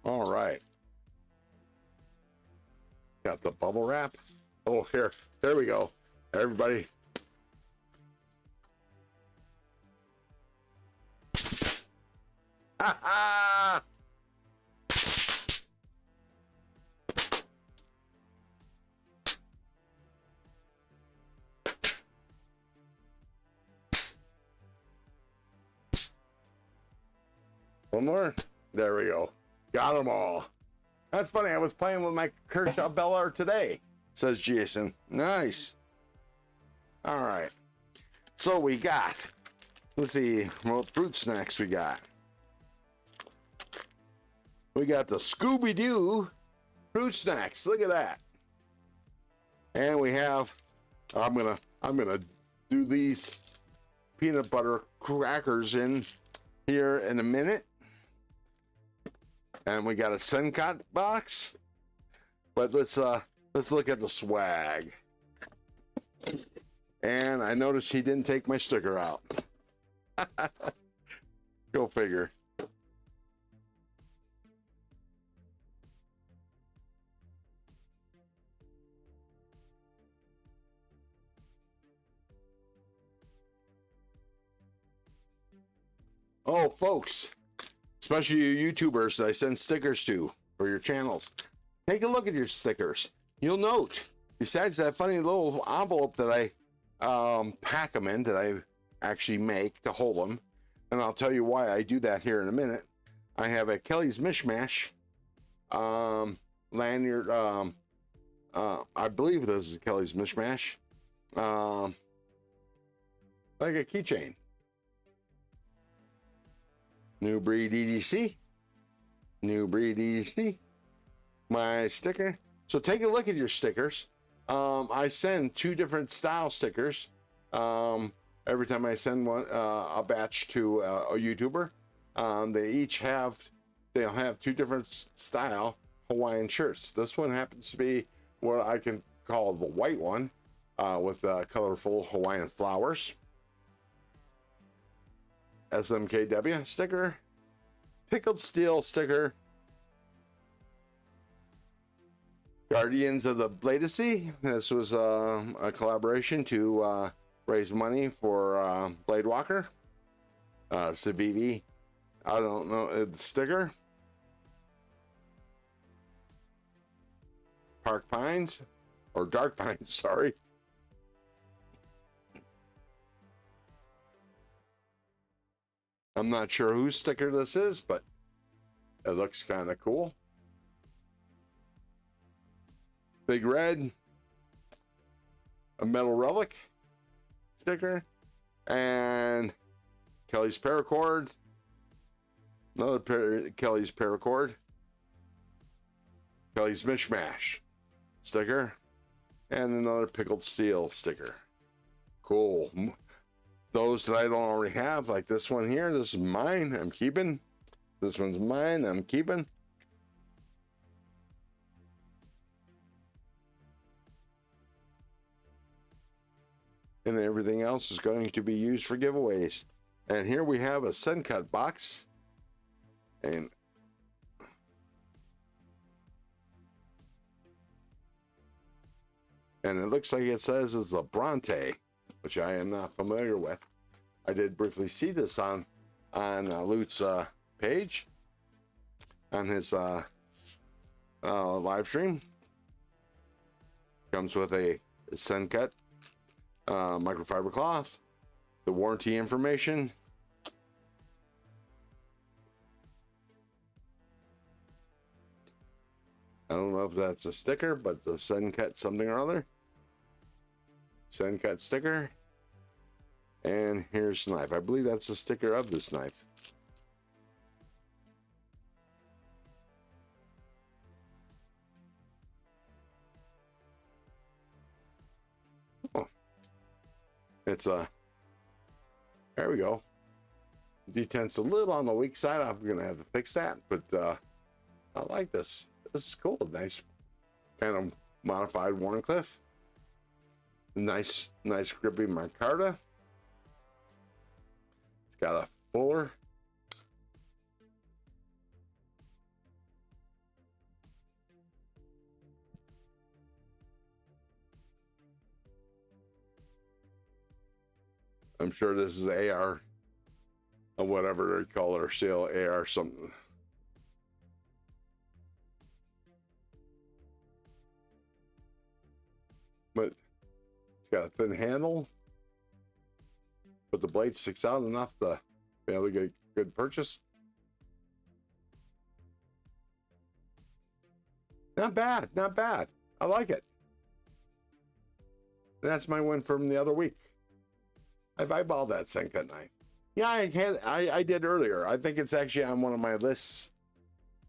All right. Got the bubble wrap. Oh, there we go. Everybody. Ha ha! One more. There we go. Got them all. That's funny. I was playing with my Kershaw Bel Air today, says Jason. Nice. All right. So we got, let's see, what fruit snacks we got. We got the Scooby-Doo fruit snacks. Look at that. And we have, I'm gonna do these peanut butter crackers in here in a minute. And we got a Sencut box. But let's look at the swag. And I noticed he didn't take my sticker out. Go figure. Oh, folks, especially you YouTubers that I send stickers to for your channels, take a look at your stickers. You'll note, besides that funny little envelope that I pack them in, that I actually make to hold them, and I'll tell you why I do that here in a minute. I have a Kelly's Mishmash lanyard. I believe this is Kelly's Mishmash, like a keychain. New breed EDC. New breed EDC. My sticker. So take a look at your stickers. I send 2 different style stickers every time I send one a batch to a YouTuber. They'll have 2 different style Hawaiian shirts. This one happens to be what I can call the white one with colorful Hawaiian flowers. SMKW sticker, pickled steel sticker, Guardians of the Bladesy. This was a collaboration to raise money for Blade Walker. Civivi, I don't know, the sticker. Park Pines, or Dark Pines, sorry. I'm not sure whose sticker this is, but it looks kind of cool. Big Red, a metal relic sticker, and Kelly's paracord, another Kelly's paracord, Kelly's Mishmash sticker, and another pickled steel sticker. Cool. Those that I don't already have, like this one here, this is mine, I'm keeping. This one's mine, I'm keeping. And everything else is going to be used for giveaways. And here we have a Sencut box. And it looks like it says it's a Bronte, which I am not familiar with. I did briefly see this on Lute's page, on his live stream. Comes with a Sencut microfiber cloth, the warranty information, I don't know if that's a sticker, but the Sencut something or other. Sencut sticker. And here's the knife. I believe that's the sticker of this knife. Oh. It's a, there we go. Detent's a little on the weak side. I'm gonna have to fix that, but I like this. This is cool. Nice kind of modified Warncliffe. Nice grippy micarta. It's got a fuller. I'm sure this is AR or whatever they call it, or sale AR something. But it's got a thin handle, but the blade sticks out enough to be able to get a good purchase. Not bad, not bad. I like it. That's my win from the other week. I've eyeballed that Sencut knife. Yeah, I did earlier. I think it's actually on one of my lists,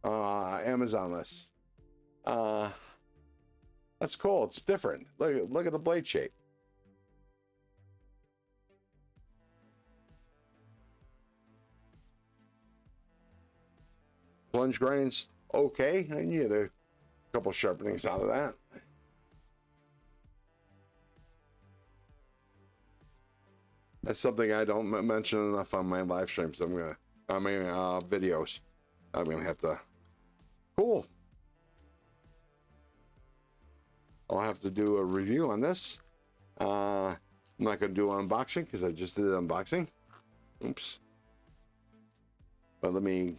Amazon lists. That's cool. It's different. Look at the blade shape. Plunge grains, okay. I need a couple sharpenings out of that. That's something I don't mention enough on my live streams. Videos. I'm gonna have to. Cool. I'll have to do a review on this. I'm not gonna do an unboxing because I just did an unboxing. Oops. But let me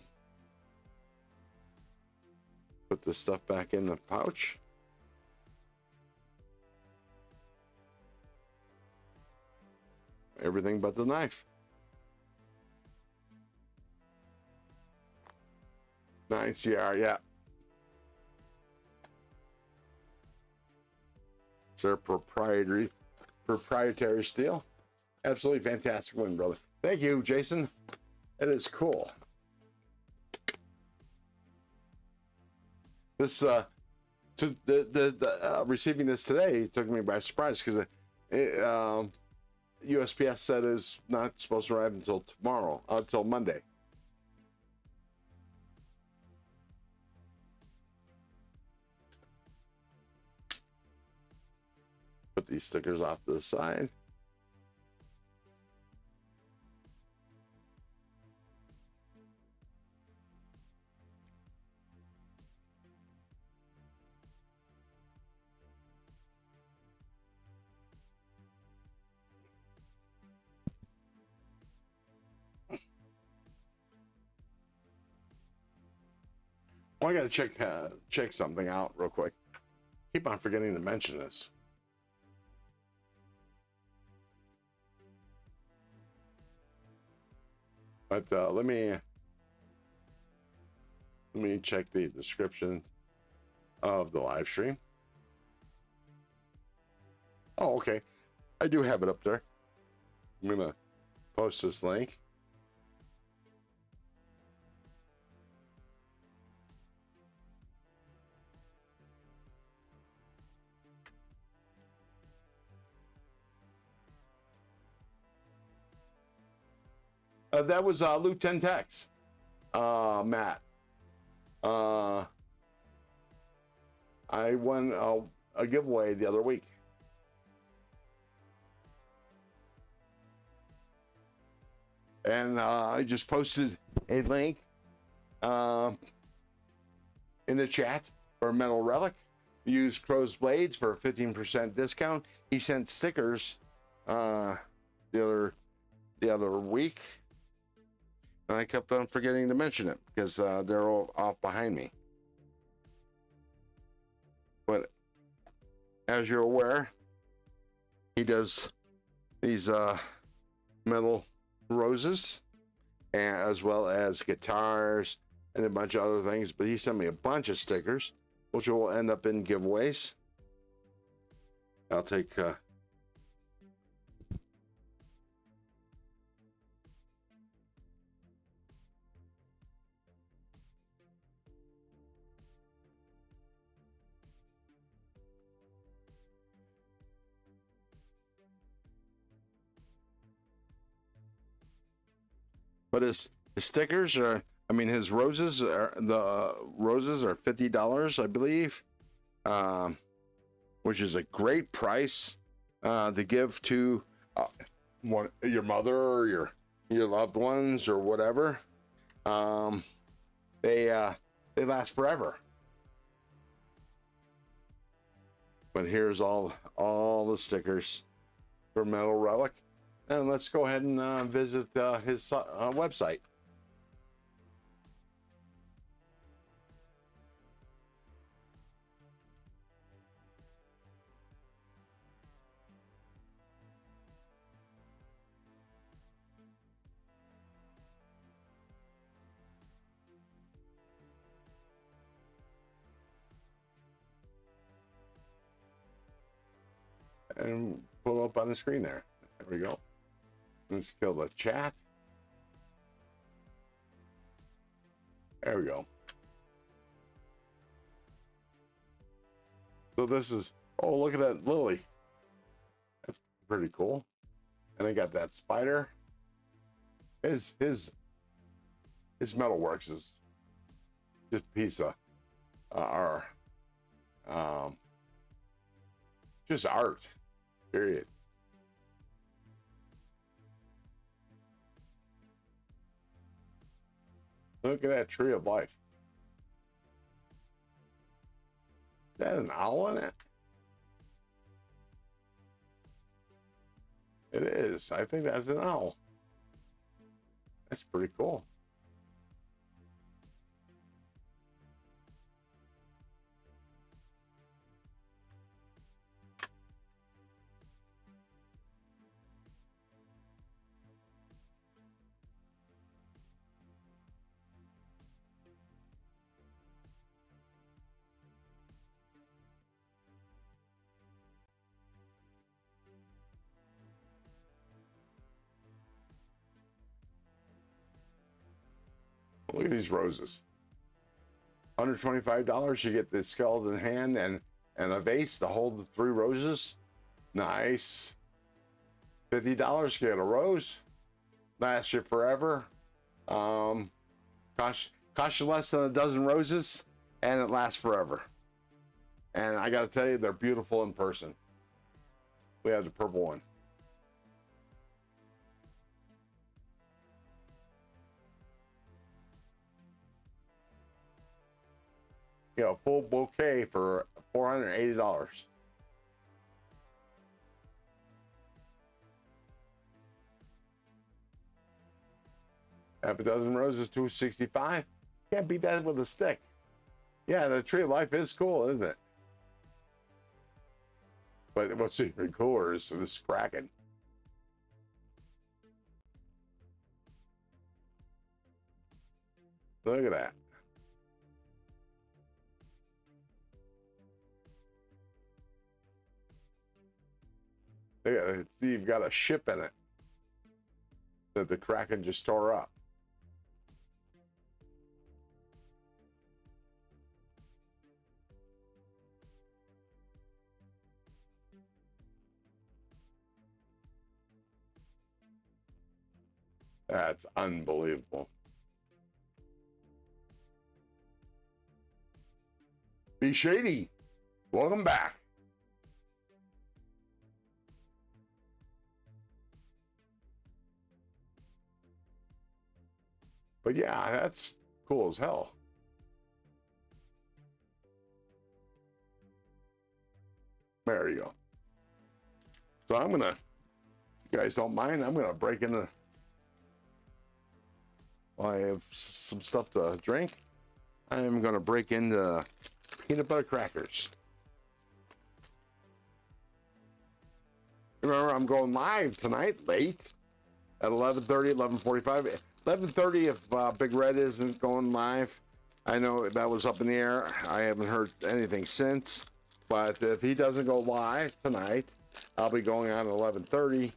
put this stuff back in the pouch. Everything but the knife. 9CR, yeah. It's their proprietary steel. Absolutely fantastic one, brother. Thank you, Jason. It is cool. This receiving this today took me by surprise because USPS said it's not supposed to arrive until tomorrow, until Monday. Put these stickers off to the side. Well, I got to check something out real quick. Keep on forgetting to mention this. But let me check the description of the live stream. Oh, okay. I do have it up there. I'm gonna post this link. That was Lieutenant Tex, Matt. I won a giveaway the other week. And I just posted a link in the chat for Metal Relic. Use Crow's Blades for a 15% discount. He sent stickers the other week. And I kept on forgetting to mention it because they're all off behind me. But as you're aware, he does these metal roses, and as well as guitars and a bunch of other things. But he sent me a bunch of stickers, which will end up in giveaways. I'll take but his stickers are, I mean, his roses are, the roses are $50, I believe, which is a great price to give to your mother or your loved ones or whatever. They last forever. But here's all the stickers for Metal Relic. And let's go ahead and visit his website. And pull up on the screen there. There we go. Let's kill the chat. There we go. So this is, oh, look at that lily. That's pretty cool. And I got that spider. His metalworks is just a piece of just art, period. Look at that tree of life. Is that an owl in it? It is. I think that's an owl. That's pretty cool. Look at these roses. $125, you get the skeleton hand and a vase to hold the 3 roses. Nice. $50, you get a rose. Lasts you forever. Cost you less than a dozen roses, and it lasts forever. And I got to tell you, they're beautiful in person. We have the purple one. You know, full bouquet for $480. Half a dozen roses, $265. Can't beat that with a stick. Yeah, the tree of life is cool, isn't it? But what's even cooler is this kraken. Look at that. See, you've got a ship in it that the kraken just tore up. That's unbelievable. Be Shady, welcome back. But yeah, that's cool as hell. There you go. So I'm gonna, if you guys don't mind, I'm gonna break into, well, I have some stuff to drink. I am gonna break into peanut butter crackers. Remember, I'm going live tonight, late, at 11:30, 11:45. 11:30 if Big Red isn't going live. I know that was up in the air. I haven't heard anything since. But if he doesn't go live tonight, I'll be going on at 11:30.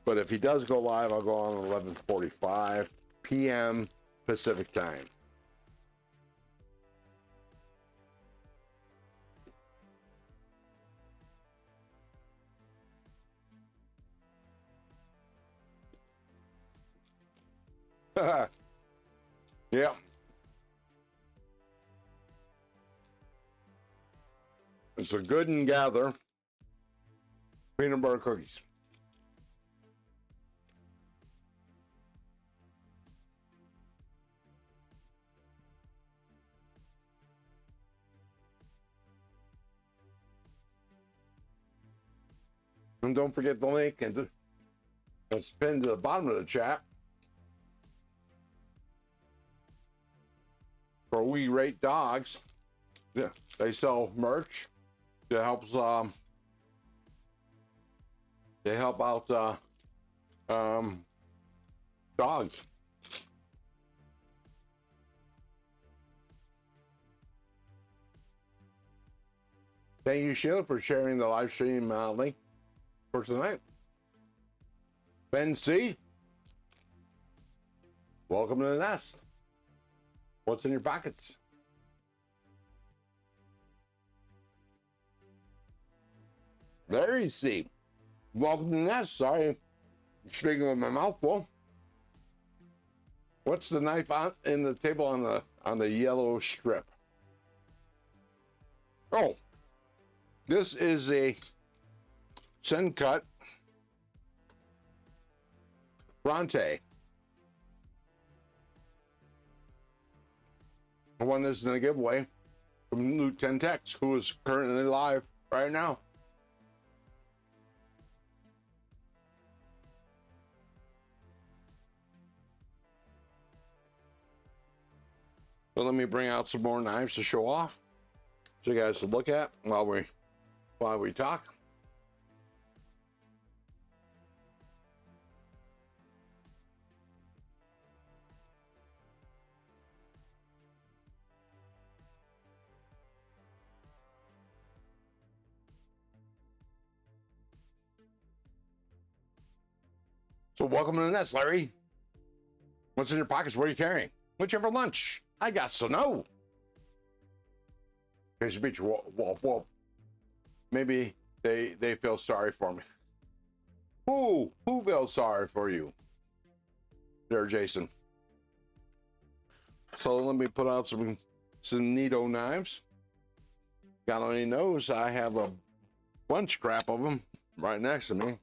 But if he does go live, I'll go on at 11:45 p.m. Pacific time. Yeah. It's a Good and Gather peanut butter cookies. And don't forget the link, and it's pinned to the bottom of the chat. For We Rate Dogs, yeah, they sell merch that helps they help out dogs. Thank you, Sheila, for sharing the live stream link for tonight. Ben C, welcome to the nest. What's in your pockets? Larry C, welcome to the nest. Sorry, speaking with my mouth full. What's the knife in the table on the yellow strip? Oh, this is a CRKT Bronte. The one that's in a giveaway from Lieutenant Tex, who is currently live right now. So let me bring out some more knives to show off, so you guys to look at while we talk. So welcome to the nest, Larry. What's in your pockets? What are you carrying? What you have for lunch? I got to know. Here's the beach. Wolf. Maybe they feel sorry for me. Who feels sorry for you? There, Jason. So let me put out some Nito knives. God only knows I have a bunch crap of them right next to me.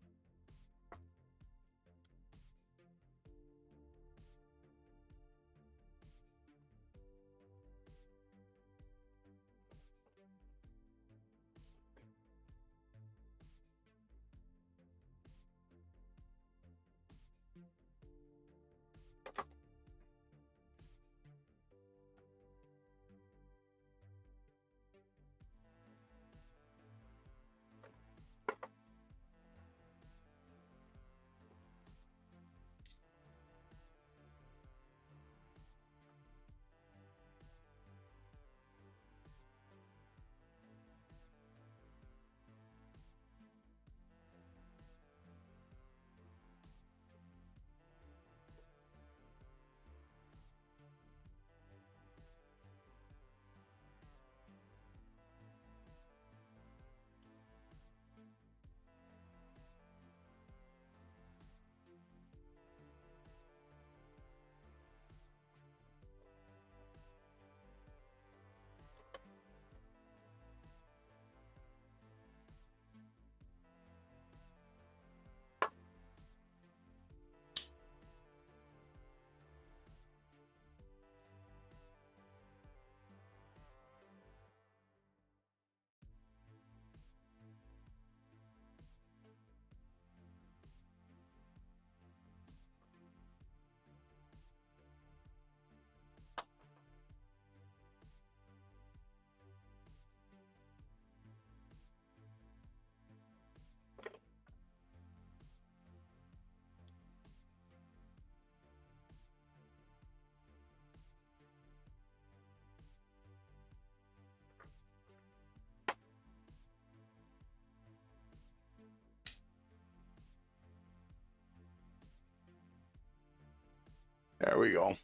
There we go.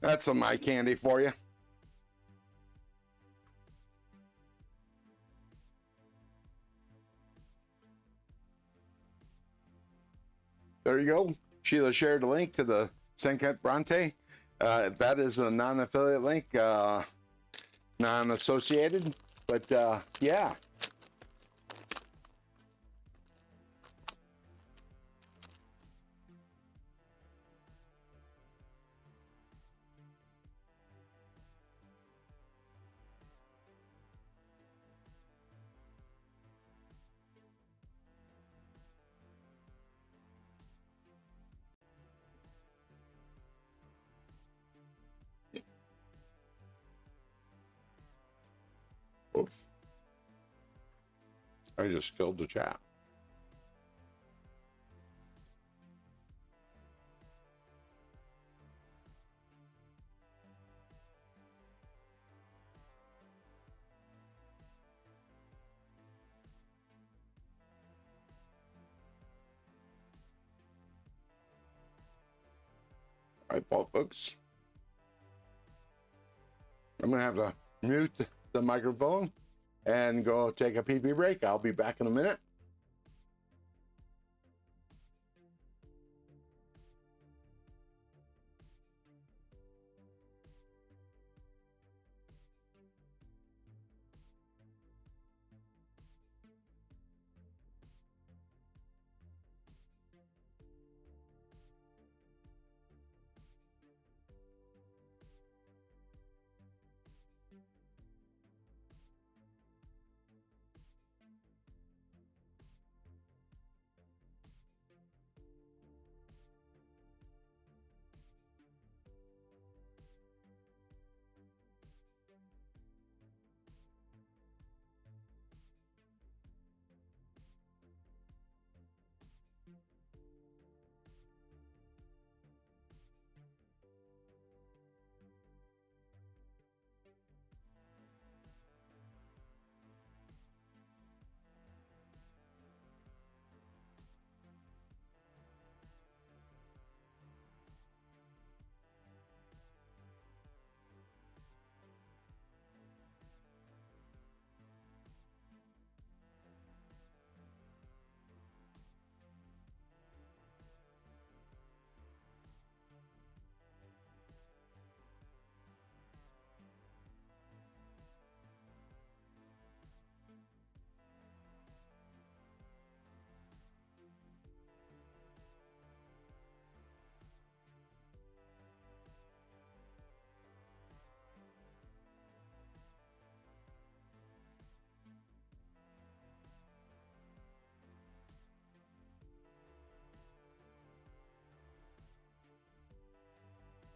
That's some eye candy for you. There you go. Sheila shared a link to the CRKT Bronte. That is a non-affiliate link, non-associated, but yeah. Oops. I just killed the chat. my fault, folks. I'm gonna have to mute the microphone and go take a pee-pee break. I'll be back in a minute.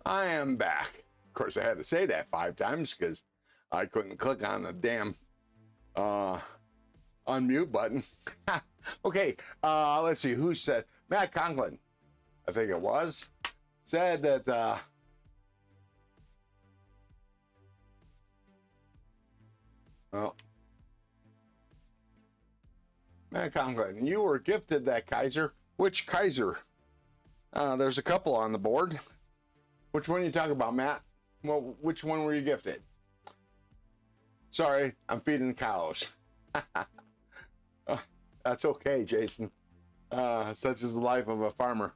I am back. Of course, I had to say that 5 times because I couldn't click on the damn unmute button. Okay, let's see who said. Matt Conklin, I think it was, said that well, Matt Conklin, you were gifted that Kaiser. Which Kaiser? There's a couple on the board. Which one are you talking about, Matt? Well, which one were you gifted? Sorry, I'm feeding cows. That's okay, Jason. Such is the life of a farmer.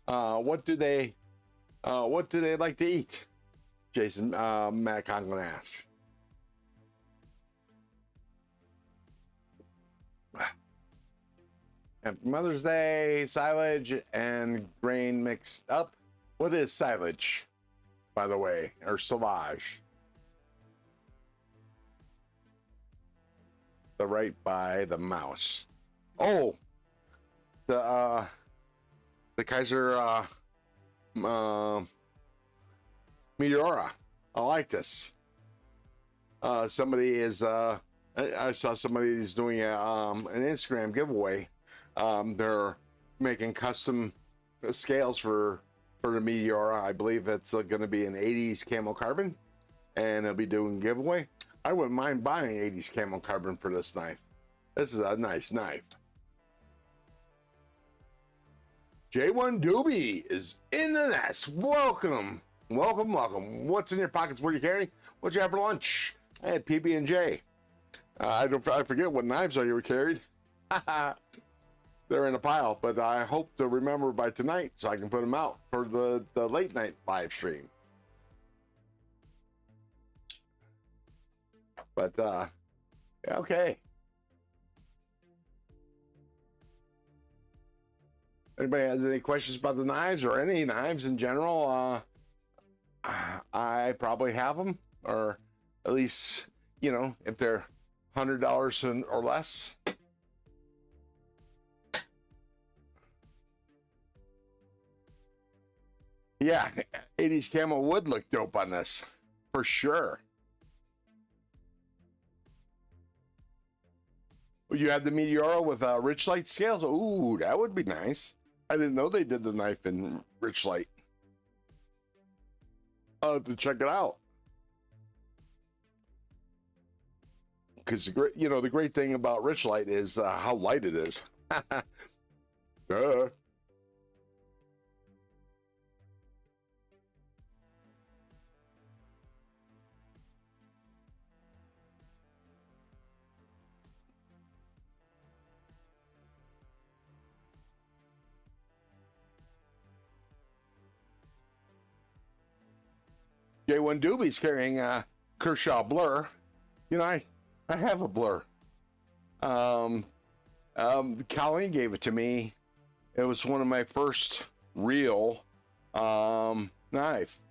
What do they like to eat? Jason, Matt Conklin asks. And Mother's Day, silage and grain mixed up. What is silage, by the way, or silage? The right by the mouse. Oh, the Kaiser Meteora. I like this. Somebody is I saw somebody is doing an Instagram giveaway. They're making custom scales for the Meteora. I believe it's going to be an 80s camo carbon, and they'll be doing giveaway. I wouldn't mind buying 80s camo carbon for this knife. This is a nice knife. J1 Doobie is in the nest. Welcome, welcome, welcome. What's in your pockets? What are you carrying? What you have for lunch? I had PB&J. I forget what knives you were carried. They're in a pile, but I hope to remember by tonight so I can put them out for the late night live stream. But okay. Anybody has any questions about the knives or any knives in general? I probably have them, or at least, you know, if they're $100 or less. Yeah, 80s camo would look dope on this, for sure. You had the Meteora with rich light scales. Ooh, that would be nice. I didn't know they did the knife in rich light. I'll have to check it out. Because the great thing about rich light is how light it is. J1 Doobie's carrying a Kershaw Blur. You know, I have a Blur. Colleen gave it to me. It was one of my first real knife.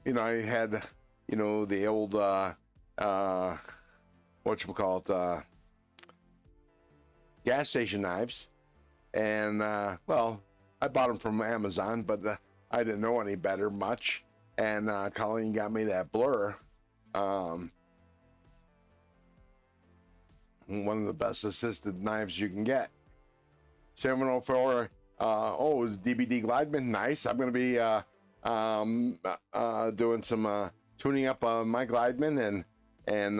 You know, I had, you know, the old whatchamacallit, gas station knives. And well, I bought them from Amazon, but I didn't know any better much. And Colleen got me that Blur. One of the best assisted knives you can get. 704, oh, it's DBD Glideman, nice. I'm going to be doing some tuning up my Glideman and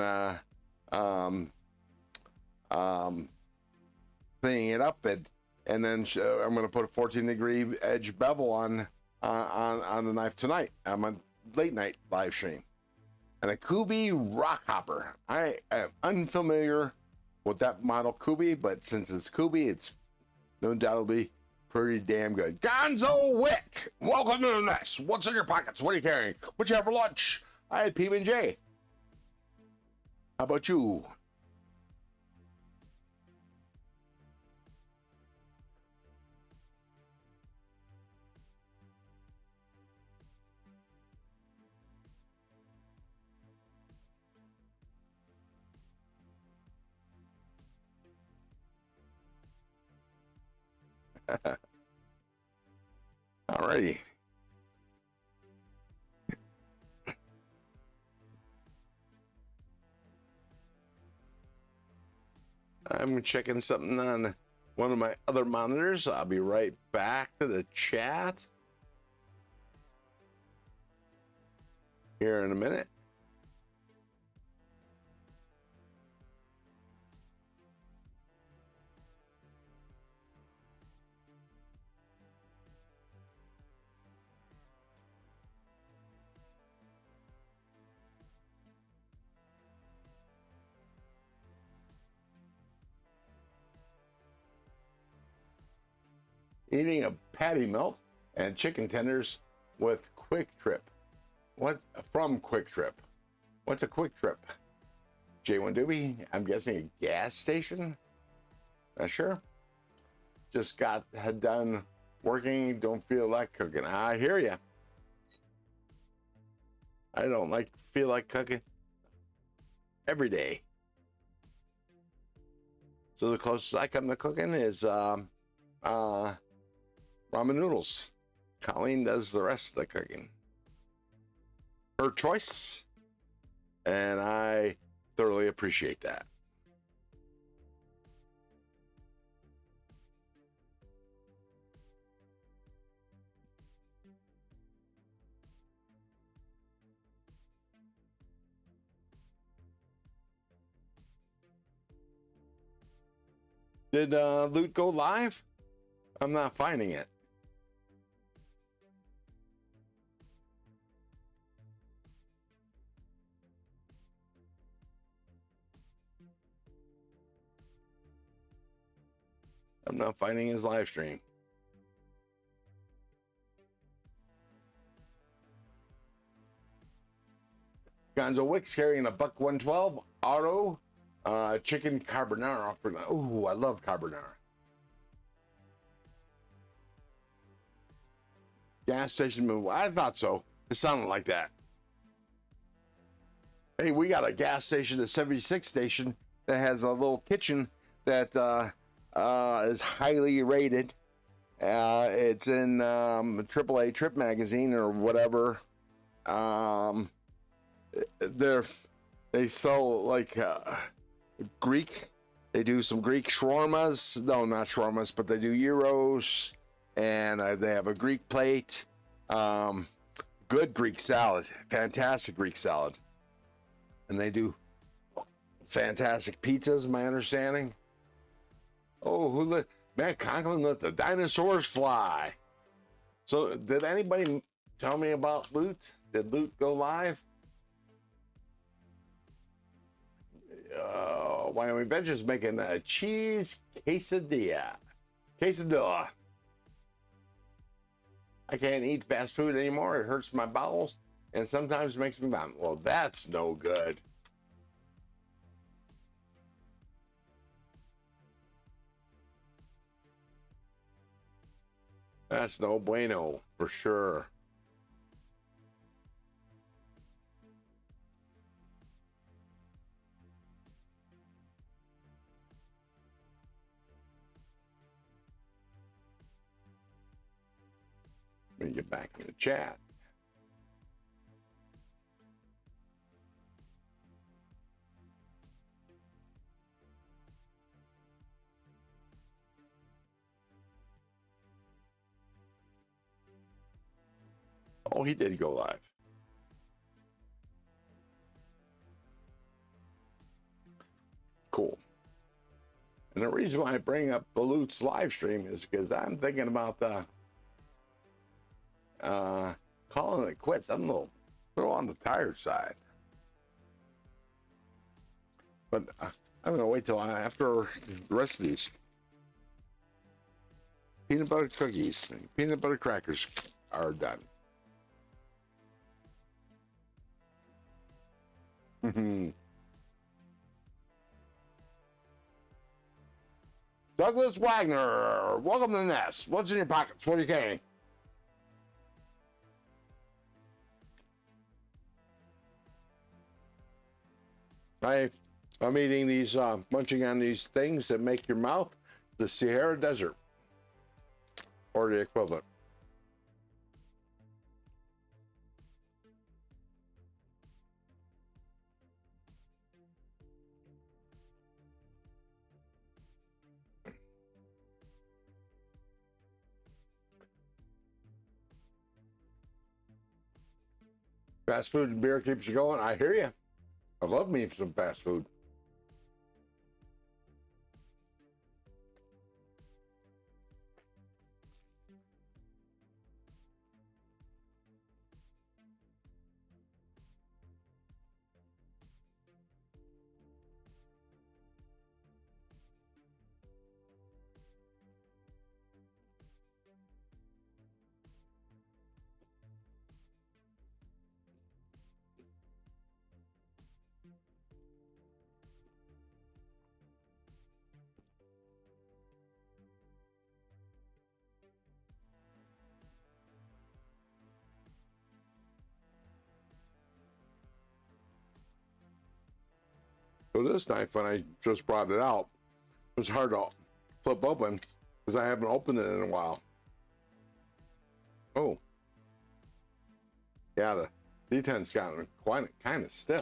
cleaning it up, and then I'm going to put a 14-degree edge bevel on the knife tonight on my late night live stream. And a Kubi rock hopper. I am unfamiliar with that model Kubi, but since it's Kubi, it's no doubt it'll be pretty damn good. Gonzo Wick, welcome to the next. What's in your pockets? What are you carrying? What you have for lunch? I had PB&J. How about you? Alrighty. I'm checking something on one of my other monitors. I'll be right back to the chat here in a minute. Eating a patty melt and chicken tenders with Quick Trip. What from Quick Trip? What's a Quick Trip? J1 Doobie, I'm guessing a gas station? Not sure. Just got done working, don't feel like cooking. I hear ya. I don't feel like cooking every day. So the closest I come to cooking is ramen noodles. Colleen does the rest of the cooking. Her choice, and I thoroughly appreciate that. Did Loot go live? I'm not finding it. I'm not finding his live stream. Gonzo Wick's carrying a buck 112 auto chicken carbonara. Oh, I love carbonara. Gas station move. I thought so. It sounded like that. Hey, we got a gas station, a 76 station that has a little kitchen that is highly rated. It's in AAA Trip magazine or whatever. They sell like Greek. They do some Greek shawarmas. No, not shawarmas, but they do gyros, and they have a Greek plate. Good Greek salad, fantastic Greek salad, and they do fantastic pizzas. My understanding. Oh, Matt Conklin let the dinosaurs fly. So, did anybody tell me about Loot? Did Loot go live? Wyoming Bench is making a cheese quesadilla. Quesadilla. I can't eat fast food anymore. It hurts my bowels. and sometimes makes me vomit. Well, that's no good. That's no bueno for sure. Let me get back in the chat. Oh, he did go live. Cool. And the reason why I bring up Balut's live stream is because I'm thinking about calling it quits. I'm a little on the tired side. But I'm going to wait till after the rest of these peanut butter cookies and peanut butter crackers are done. Douglas Wagner, welcome to the nest. What's in your pockets? What are you carrying? I'm eating these, munching on these things that make your mouth the Sahara Desert, or the equivalent. Fast food and beer keeps you going. I hear you. I love me some fast food. So this knife, when I just brought it out, it was hard to flip open because I haven't opened it in a while. Oh. Yeah, the D10's gotten quite kind of stiff.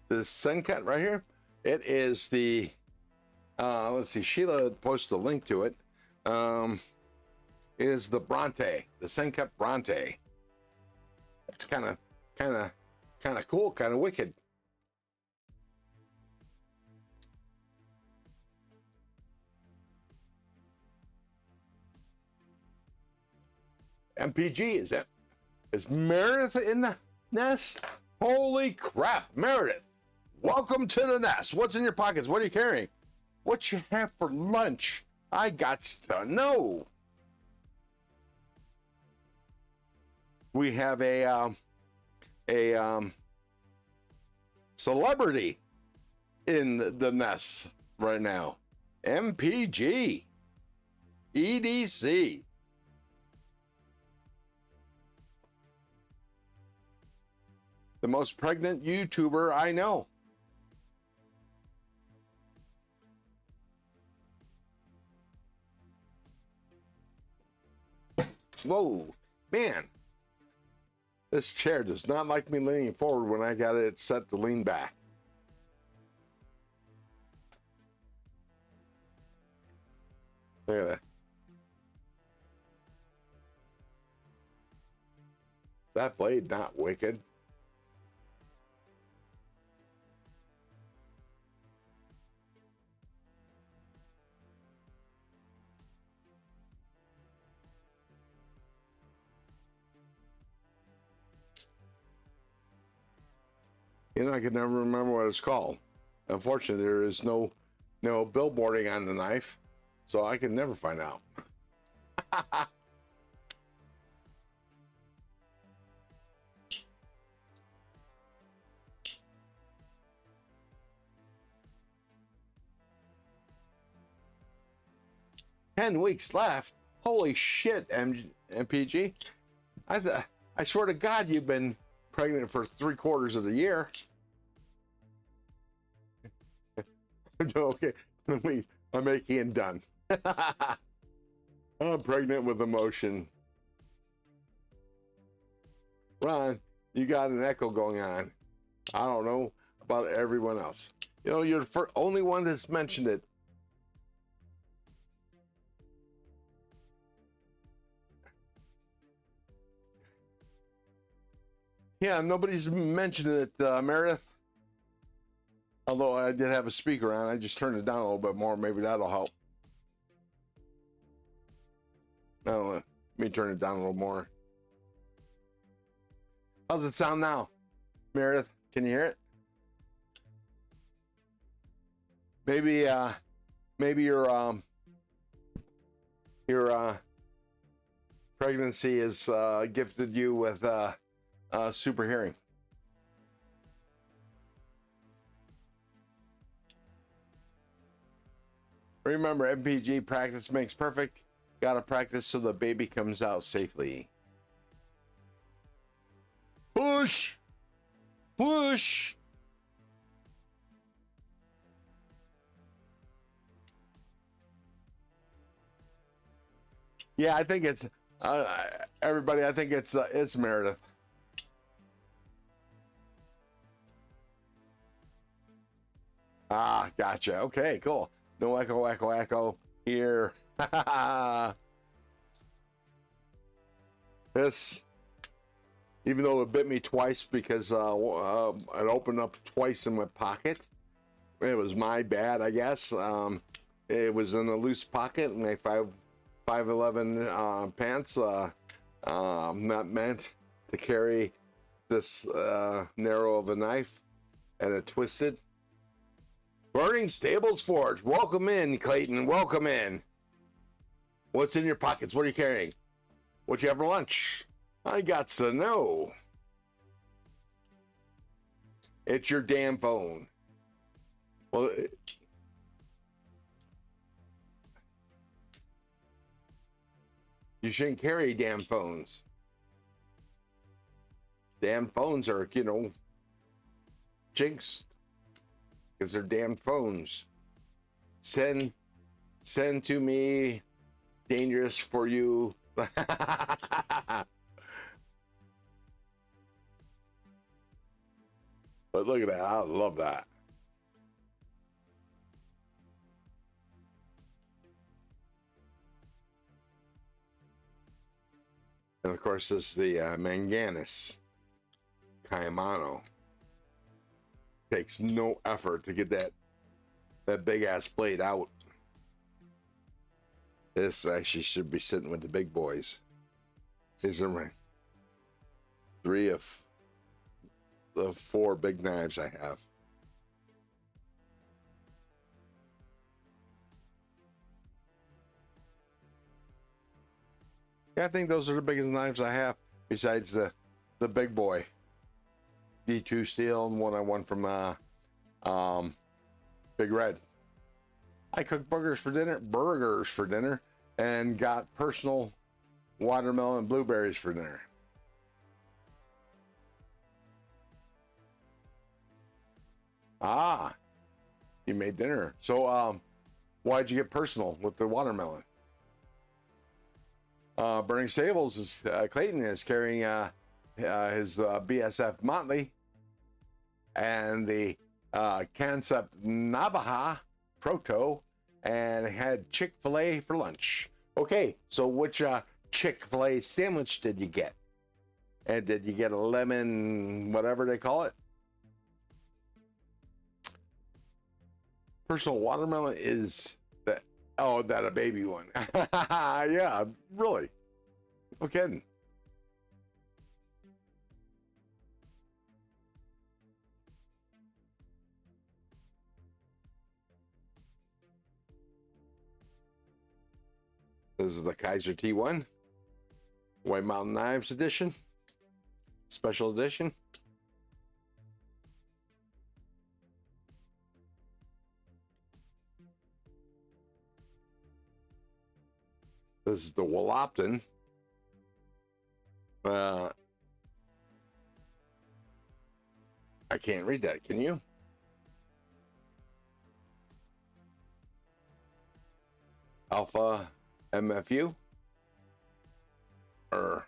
This Sun Cut right here, it is the, let's see, Sheila posted a link to it. Is the Bronte, the Sun Cut Bronte. It's kind of cool, kind of wicked. MPG, is Meredith in the nest? Holy crap, Meredith. Welcome to the nest. What's in your pockets? What are you carrying? What you have for lunch? I got to know. We have a celebrity in the nest right now. MPG. EDC. The most pregnant YouTuber I know. Whoa, man. This chair does not like me leaning forward when I got it set to lean back. Look at that. Is that blade not wicked? I could never remember what it's called. Unfortunately, there is no billboarding on the knife, so I can never find out. 10 weeks left. Holy shit, MPG. I swear to God, you've been pregnant for 3/4 of the year. Okay, I'm making it done. I'm pregnant with emotion. Ron, you got an echo going on. I don't know about everyone else. You know, you're the only one that's mentioned it. Yeah, nobody's mentioned it, Meredith. Although I did have a speaker on, I just turned it down a little bit more. Maybe that'll help. Oh, let me turn it down a little more. How's it sound now, Meredith? Can you hear it? Maybe your pregnancy has gifted you with super hearing. Remember, MPG, practice makes perfect. Gotta practice so the baby comes out safely. Push! Push! Yeah, I think it's everybody. I think it's Meredith. Ah, gotcha. Okay, cool. No echo, echo, echo here. This, even though it bit me twice because it opened up twice in my pocket. It was my bad, I guess. It was in a loose pocket in my 5'11" pants. Not meant to carry this narrow of a knife, and it twisted. Burning Stables Forge. Welcome in, Clayton. Welcome in. What's in your pockets? What are you carrying? What you have for lunch? I got to know. It's your damn phone. Well, you shouldn't carry damn phones. Damn phones are, jinxed. Because they're damn phones. Send to me, dangerous for you. But look at that, I love that. And of course, this is the Manganus Caimano. Takes no effort to get that big ass blade out. This actually should be sitting with the big boys. These are 3 of the 4 big knives I have. Yeah, I think those are the biggest knives I have, besides the big boy. D2 steel and one I won from Big Red. I cooked burgers for dinner, and got personal watermelon and blueberries for dinner. Ah, you made dinner. So why'd you get personal with the watermelon? Burning Stables is Clayton is carrying his BSF Motley and the Concept Navaja Proto, and had Chick-fil-A for lunch. Okay, so which Chick-fil-A sandwich did you get? And did you get a lemon, whatever they call it? Personal watermelon is that, oh, that a baby one. Yeah, really. No kidding. This is the Kaiser T1 White Mountain Knives edition, special edition. This is the Wallopton. I can't read that, can you? Alpha MFU or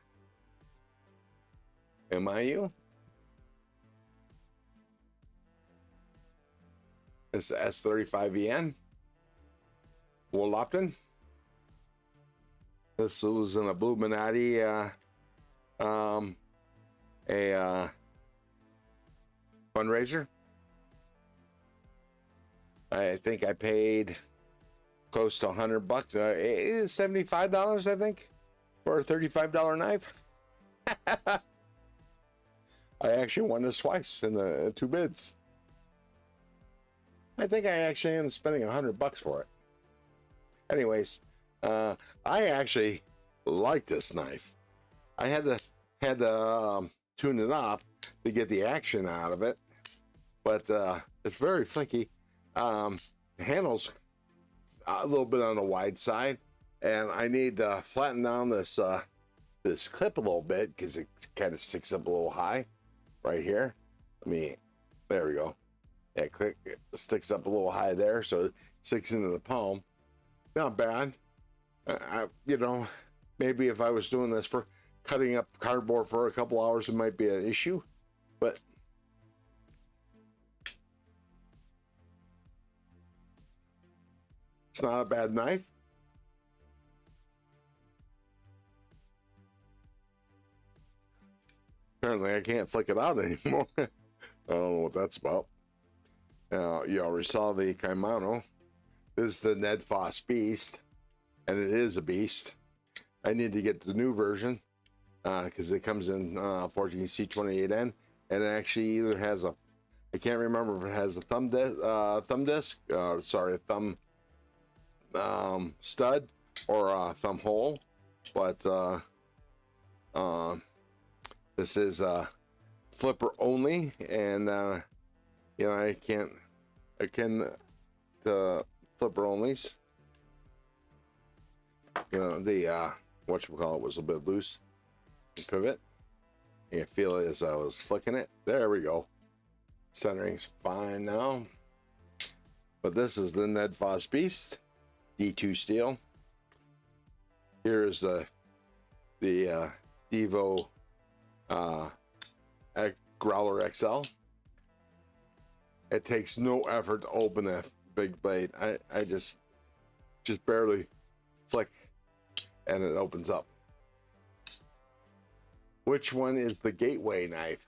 MIU? It's S35EN. Wallopton. This was in a Illuminati, fundraiser. I think I paid close to $100. It is $75, I think, for a $35 knife. I actually won this twice in the 2 bids. I think I actually ended up spending $100 for it. Anyways, I actually like this knife. I had to tune it up to get the action out of it, but it's very flicky. The handle's a little bit on the wide side, and I need to flatten down this this clip a little bit because it kind of sticks up a little high right here. There we go. Yeah, click, it sticks up a little high there, so it sticks into the palm. Not bad. You know, maybe if I was doing this for cutting up cardboard for a couple hours, it might be an issue, but it's not a bad knife. Apparently I can't flick it out anymore. I don't know what that's about. Now, you already saw the Kaimano. This is the Ned Foss Beast, and it is a beast. I need to get the new version because it comes in 14C28N, and it actually either has a, I can't remember if it has a thumb stud or a thumb hole, but this is flipper only, and you know, I can the flipper onlys. You know, the whatchamacallit was a bit loose. The pivot. You can feel it as I was flicking it. There we go. Centering's fine now. But this is the Ned Foss Beast, D2 steel. Here's the Devo Growler XL. It takes no effort to open that big blade. I just barely flick and it opens up. Which one is the gateway knife?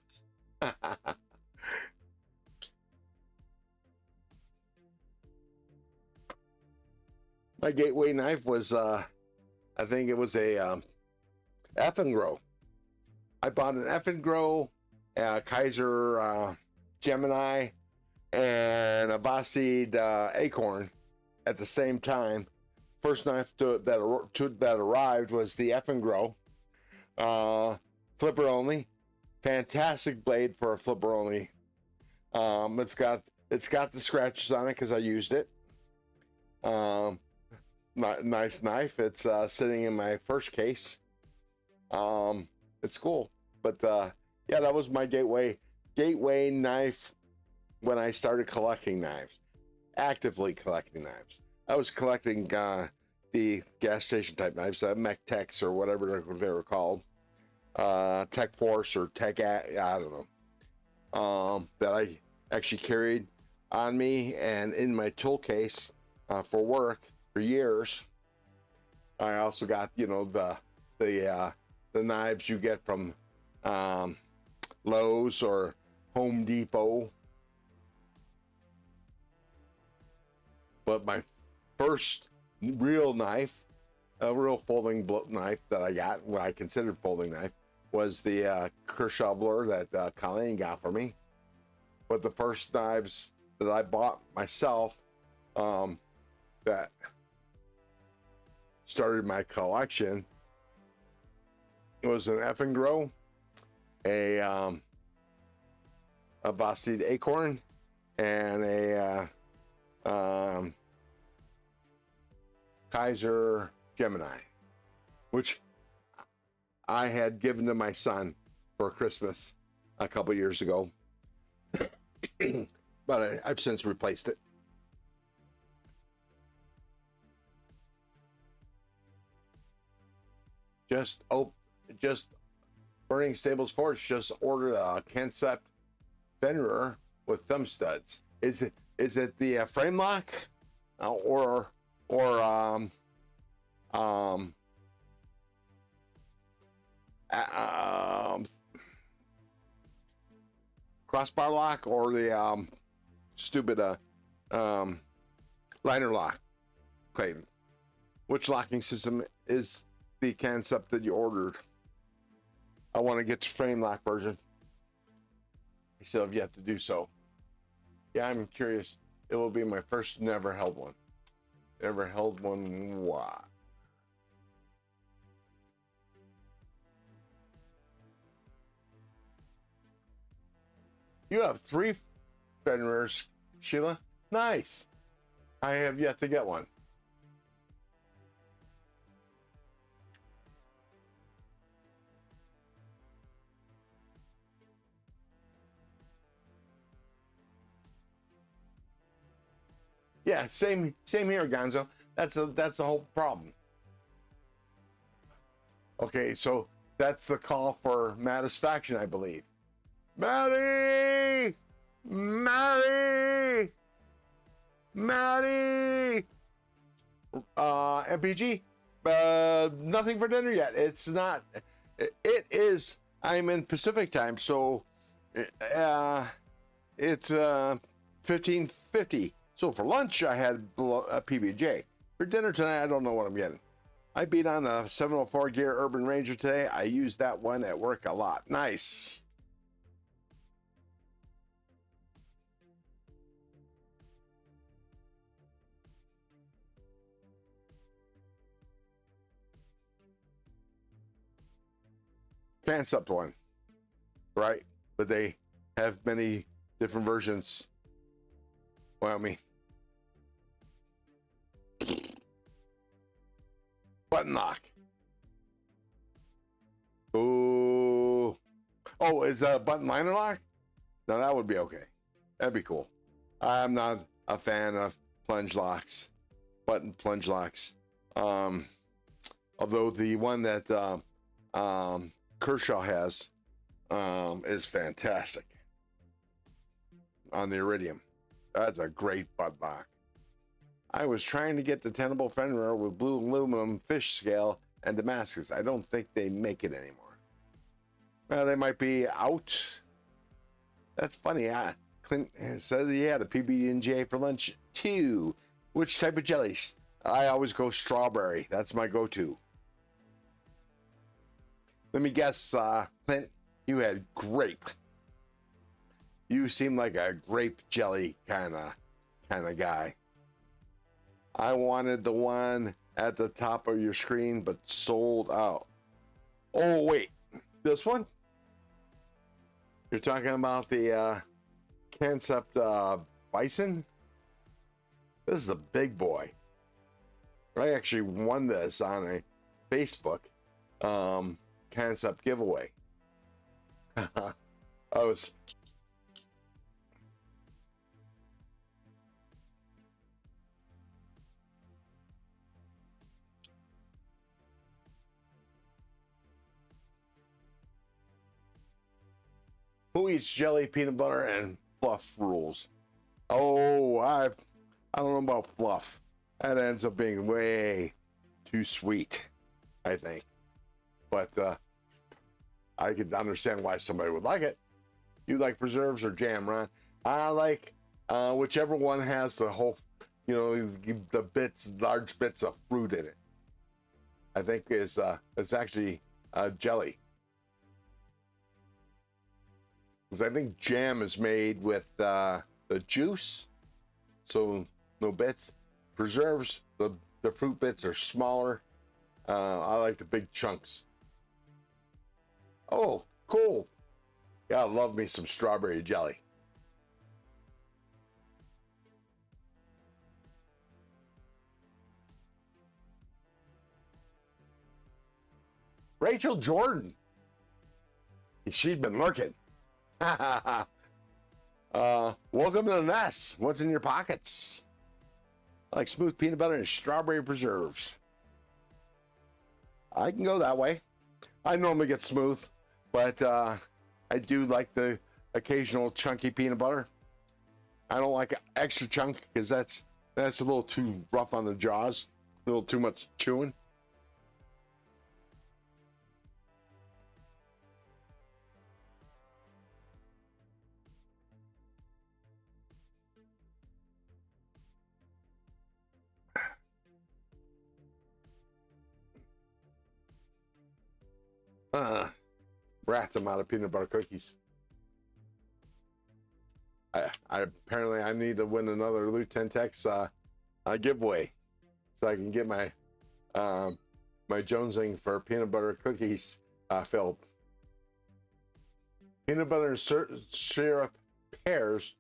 My gateway knife was I think it was a Effengrow. I bought an Effengrow, Kaiser Gemini, and a Vosid Acorn at the same time. First knife that arrived was the Effengrow, flipper only. Fantastic blade for a flipper only. It's got the scratches on it because I used it. Nice knife. It's sitting in my first case. It's cool, but yeah, that was my gateway knife when I started collecting knives, actively collecting knives. I was collecting the gas station type knives, Mech Techs or whatever they were called, Tech Force or Tech, I don't know, that I actually carried on me and in my tool case for work for years. I also got, you know, the knives you get from Lowe's or Home Depot. But my first real knife, a real folding knife that I got, what I considered folding knife, was the Kershaw that Colleen got for me. But the first knives that I bought myself, that started my collection. It was an F and Grow, a Vosteed Acorn, and a Kaiser Gemini, which I had given to my son for Christmas a couple years ago, but I've since replaced it. Just Burning Stables Forge just ordered a Concept Fenrir with thumb studs. Is it the frame lock or crossbar lock, or the stupid liner lock? Clayton, which locking system is the Concept that you ordered? I want to get the frame lock version. I still have yet to do so. Yeah, I'm curious. It will be my first. Never held one. Never held one. Why? You have 3 Fenrirs, Sheila. Nice. I have yet to get one. Yeah, same here, Gonzo. That's the whole problem. Okay, so that's the call for Mattisfaction, I believe. Maddie! MPG, nothing for dinner yet. It's not. It is. I'm in Pacific time, so it's 15:50. So for lunch, I had a PB&J. For dinner tonight, I don't know what I'm getting. I beat on the 704 Gear Urban Ranger today. I use that one at work a lot. Nice. Concept one, right? But they have many different versions. Well, I mean, button lock. Ooh. Oh, is a button liner lock? Now that would be okay. That'd be cool. I'm not a fan of plunge locks, button plunge locks. Although the one that Kershaw has is fantastic on the Iridium. That's a great button lock. I was trying to get the tenable Fenrir with blue aluminum fish scale and Damascus. I don't think they make it anymore. Well, they might be out. That's funny. Clint said he had a PB&J for lunch too. Which type of jellies? I always go strawberry. That's my go-to. Let me guess, Clint, you had grape. You seem like a grape jelly kind of guy. I wanted the one at the top of your screen, but sold out. Oh, wait. This one? You're talking about the Concept Bison? This is the big boy. I actually won this on a Facebook Concept giveaway. I was... Who eats jelly, peanut butter, and fluff rules? Oh, I don't know about fluff. That ends up being way too sweet, I think. But I could understand why somebody would like it. You like preserves or jam, Ron? I like whichever one has the whole, the bits, large bits of fruit in it. I think it's actually jelly. Because I think jam is made with the juice, so no bits. Preserves, the fruit bits are smaller, I like the big chunks. Oh, cool. Yeah, I love me some strawberry jelly. Rachel Jordan. She's been lurking. Welcome to the nest. What's in your pockets? I like smooth peanut butter and strawberry preserves. I can go that way. I normally get smooth, but I do like the occasional chunky peanut butter. I don't like extra chunk because that's a little too rough on the jaws, a little too much chewing. Rats, I'm out of peanut butter cookies. I apparently I need to win another Loot 10 Tex giveaway so I can get my my jonesing for peanut butter cookies filled. Peanut butter and syrup pairs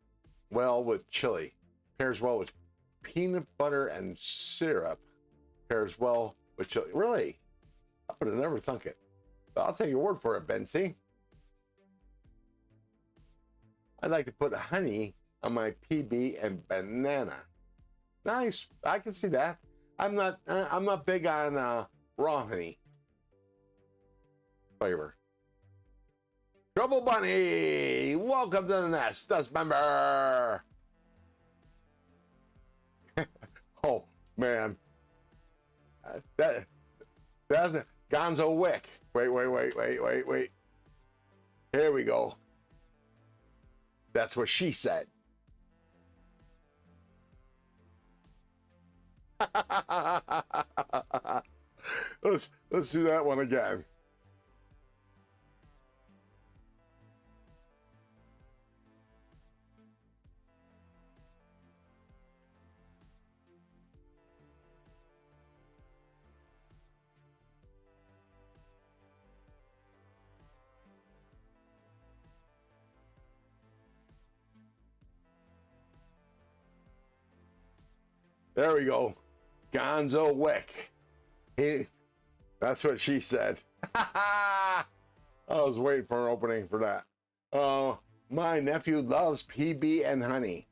well with chili. Pairs well with peanut butter and syrup. Pairs well with chili. Really? I would have never thunk it. But I'll take your word for it, Bensy. I'd like to put honey on my PB and banana. Nice. I can see that. I'm not big on raw honey flavor. Trouble Bunny, welcome to the nest, dust member. Oh man, that's Gonzo Wick. Wait. Here we go. That's what she said. Let's do that one again. There we go. Gonzo Wick. That's what she said. I was waiting for an opening for that. My nephew loves PB and honey.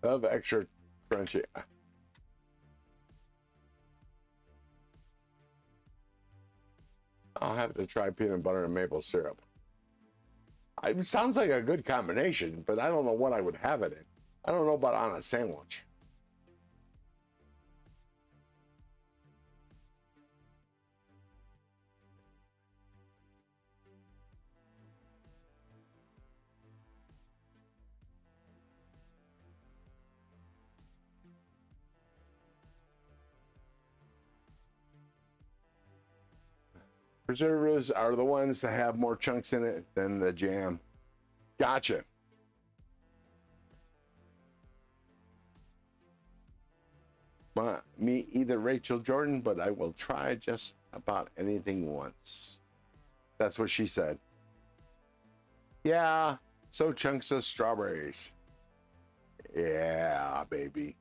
Of extra crunchy. I'll have to try peanut butter and maple syrup. It sounds like a good combination, but I don't know what I would have it in. I don't know about on a sandwich. Preservatives are the ones that have more chunks in it than the jam. Gotcha. Me either Rachel Jordan, but I will try just about anything once. That's what she said. Yeah, so chunks of strawberries. Yeah, baby.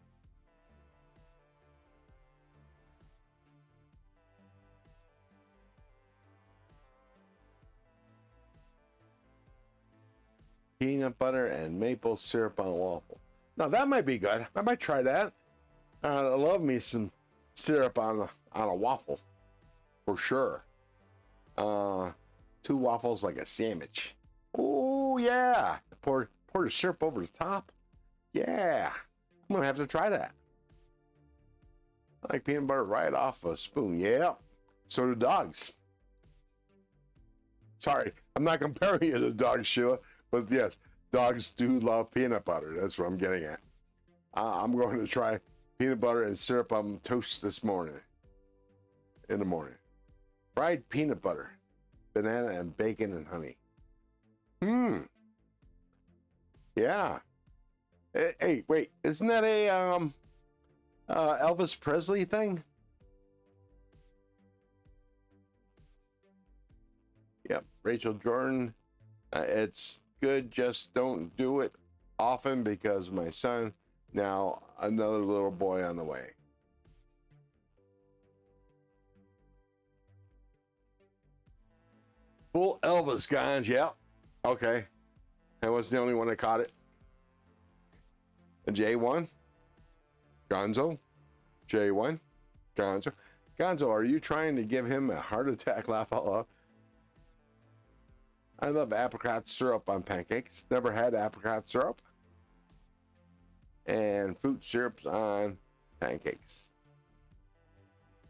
Peanut butter and maple syrup on a waffle. Now that might be good. I might try that. I love me some syrup on a waffle, for sure. 2 waffles like a sandwich. Oh yeah. Pour the syrup over the top. Yeah, I'm gonna have to try that. I like peanut butter right off a spoon. Yeah, so do dogs. Sorry, I'm not comparing you to dogs, Sheila, but yes, dogs do love peanut butter. That's what I'm getting at. I'm going to try peanut butter and syrup on toast this morning. In the morning. Fried peanut butter, banana and bacon and honey. Yeah. Hey, wait, isn't that a Elvis Presley thing? Yep, Rachel Jordan. It's good, just don't do it often because my son, now another little boy on the way. Full Elvis, guys, yeah. Okay. I was the only one that caught it. J1, Gonzo, J1, Gonzo. Gonzo, are you trying to give him a heart attack? Laugh out loud. I love apricot syrup on pancakes. Never had apricot syrup. And fruit syrups on pancakes.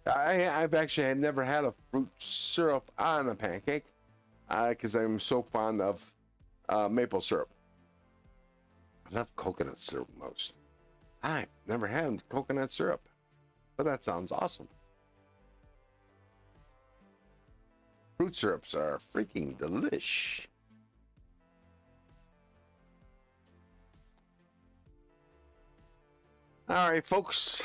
I've actually never had a fruit syrup on a pancake because I'm so fond of maple syrup. I love coconut syrup most. I've never had coconut syrup, but that sounds awesome. Fruit syrups are freaking delish. All right, folks.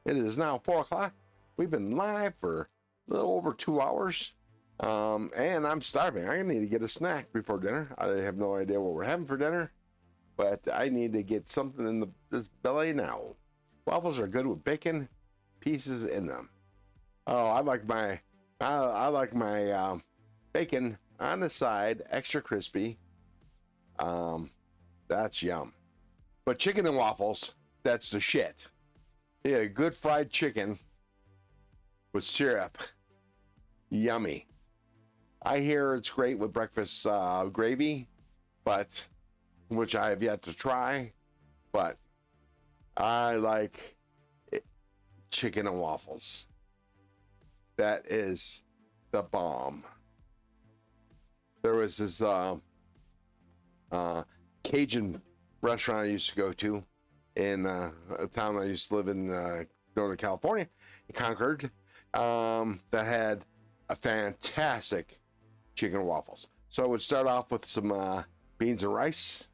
It is now 4 o'clock. We've been live for a little over 2 hours. And I'm starving. I need to get a snack before dinner. I have no idea what we're having for dinner, but I need to get something in this belly now. Waffles are good with bacon pieces in them. Oh, I like my bacon on the side, extra crispy. That's yum. But chicken and waffles, that's the shit. Yeah, good fried chicken with syrup. Yummy. I hear it's great with breakfast gravy, but which I have yet to try, but I like chicken and waffles. That is the bomb. There was this Cajun restaurant I used to go to in a town I used to live in Northern California, in Concord, that had a fantastic chicken and waffles. So I would start off with some beans and rice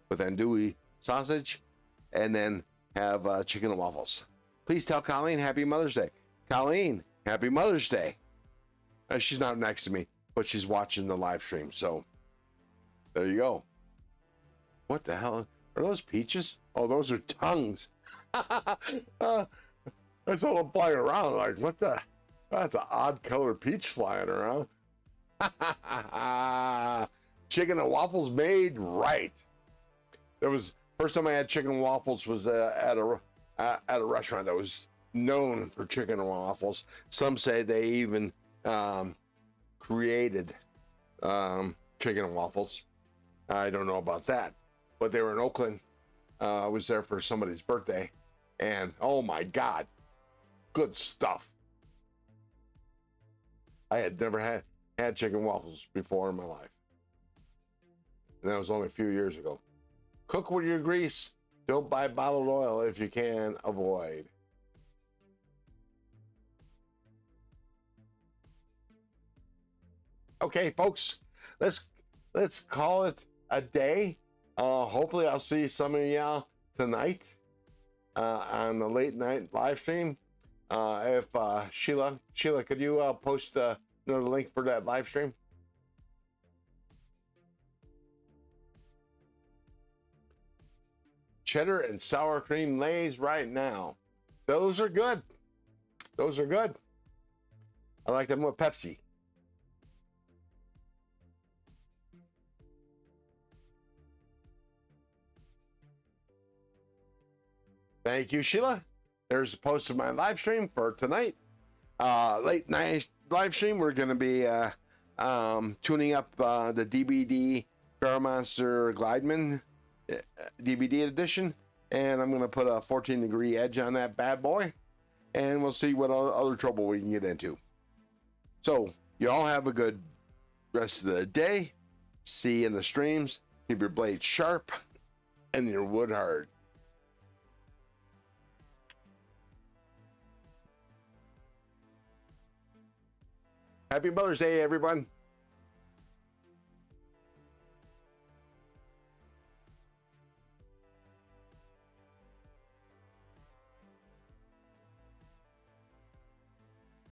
with andouille sausage, and then have chicken and waffles. Please tell Colleen Happy Mother's Day. Colleen, Happy Mother's Day. She's not next to me, but she's watching the live stream. So there you go. What the hell? Are those peaches? Oh, those are tongues. That's all flying around. Like, what the? That's an odd color peach flying around. Chicken and waffles made right. There was first time I had chicken and waffles was at a restaurant that was known for chicken and waffles. Some say they even created chicken and waffles. I don't know about that, but they were in Oakland. I was there for somebody's birthday, and oh my God, good stuff. I had never had chicken and waffles before in my life, and that was only a few years ago. Cook with your grease. Don't buy bottled oil if you can avoid. Okay, folks, let's call it a day. Hopefully, I'll see some of y'all tonight on the late night live stream. If Sheila, could you post the link for that live stream? Cheddar and sour cream lays right now. Those are good. Those are good. I like them with Pepsi. Thank you, Sheila. There's a post of my live stream for tonight. Late night live stream. We're going to be tuning up the DBD Fairmonster Glideman DVD edition, and I'm gonna put a 14-degree edge on that bad boy, and we'll see what other trouble we can get into. So you all have a good rest of the day. See you in the streams. Keep your blade sharp and your wood hard. Happy Mother's Day, everyone.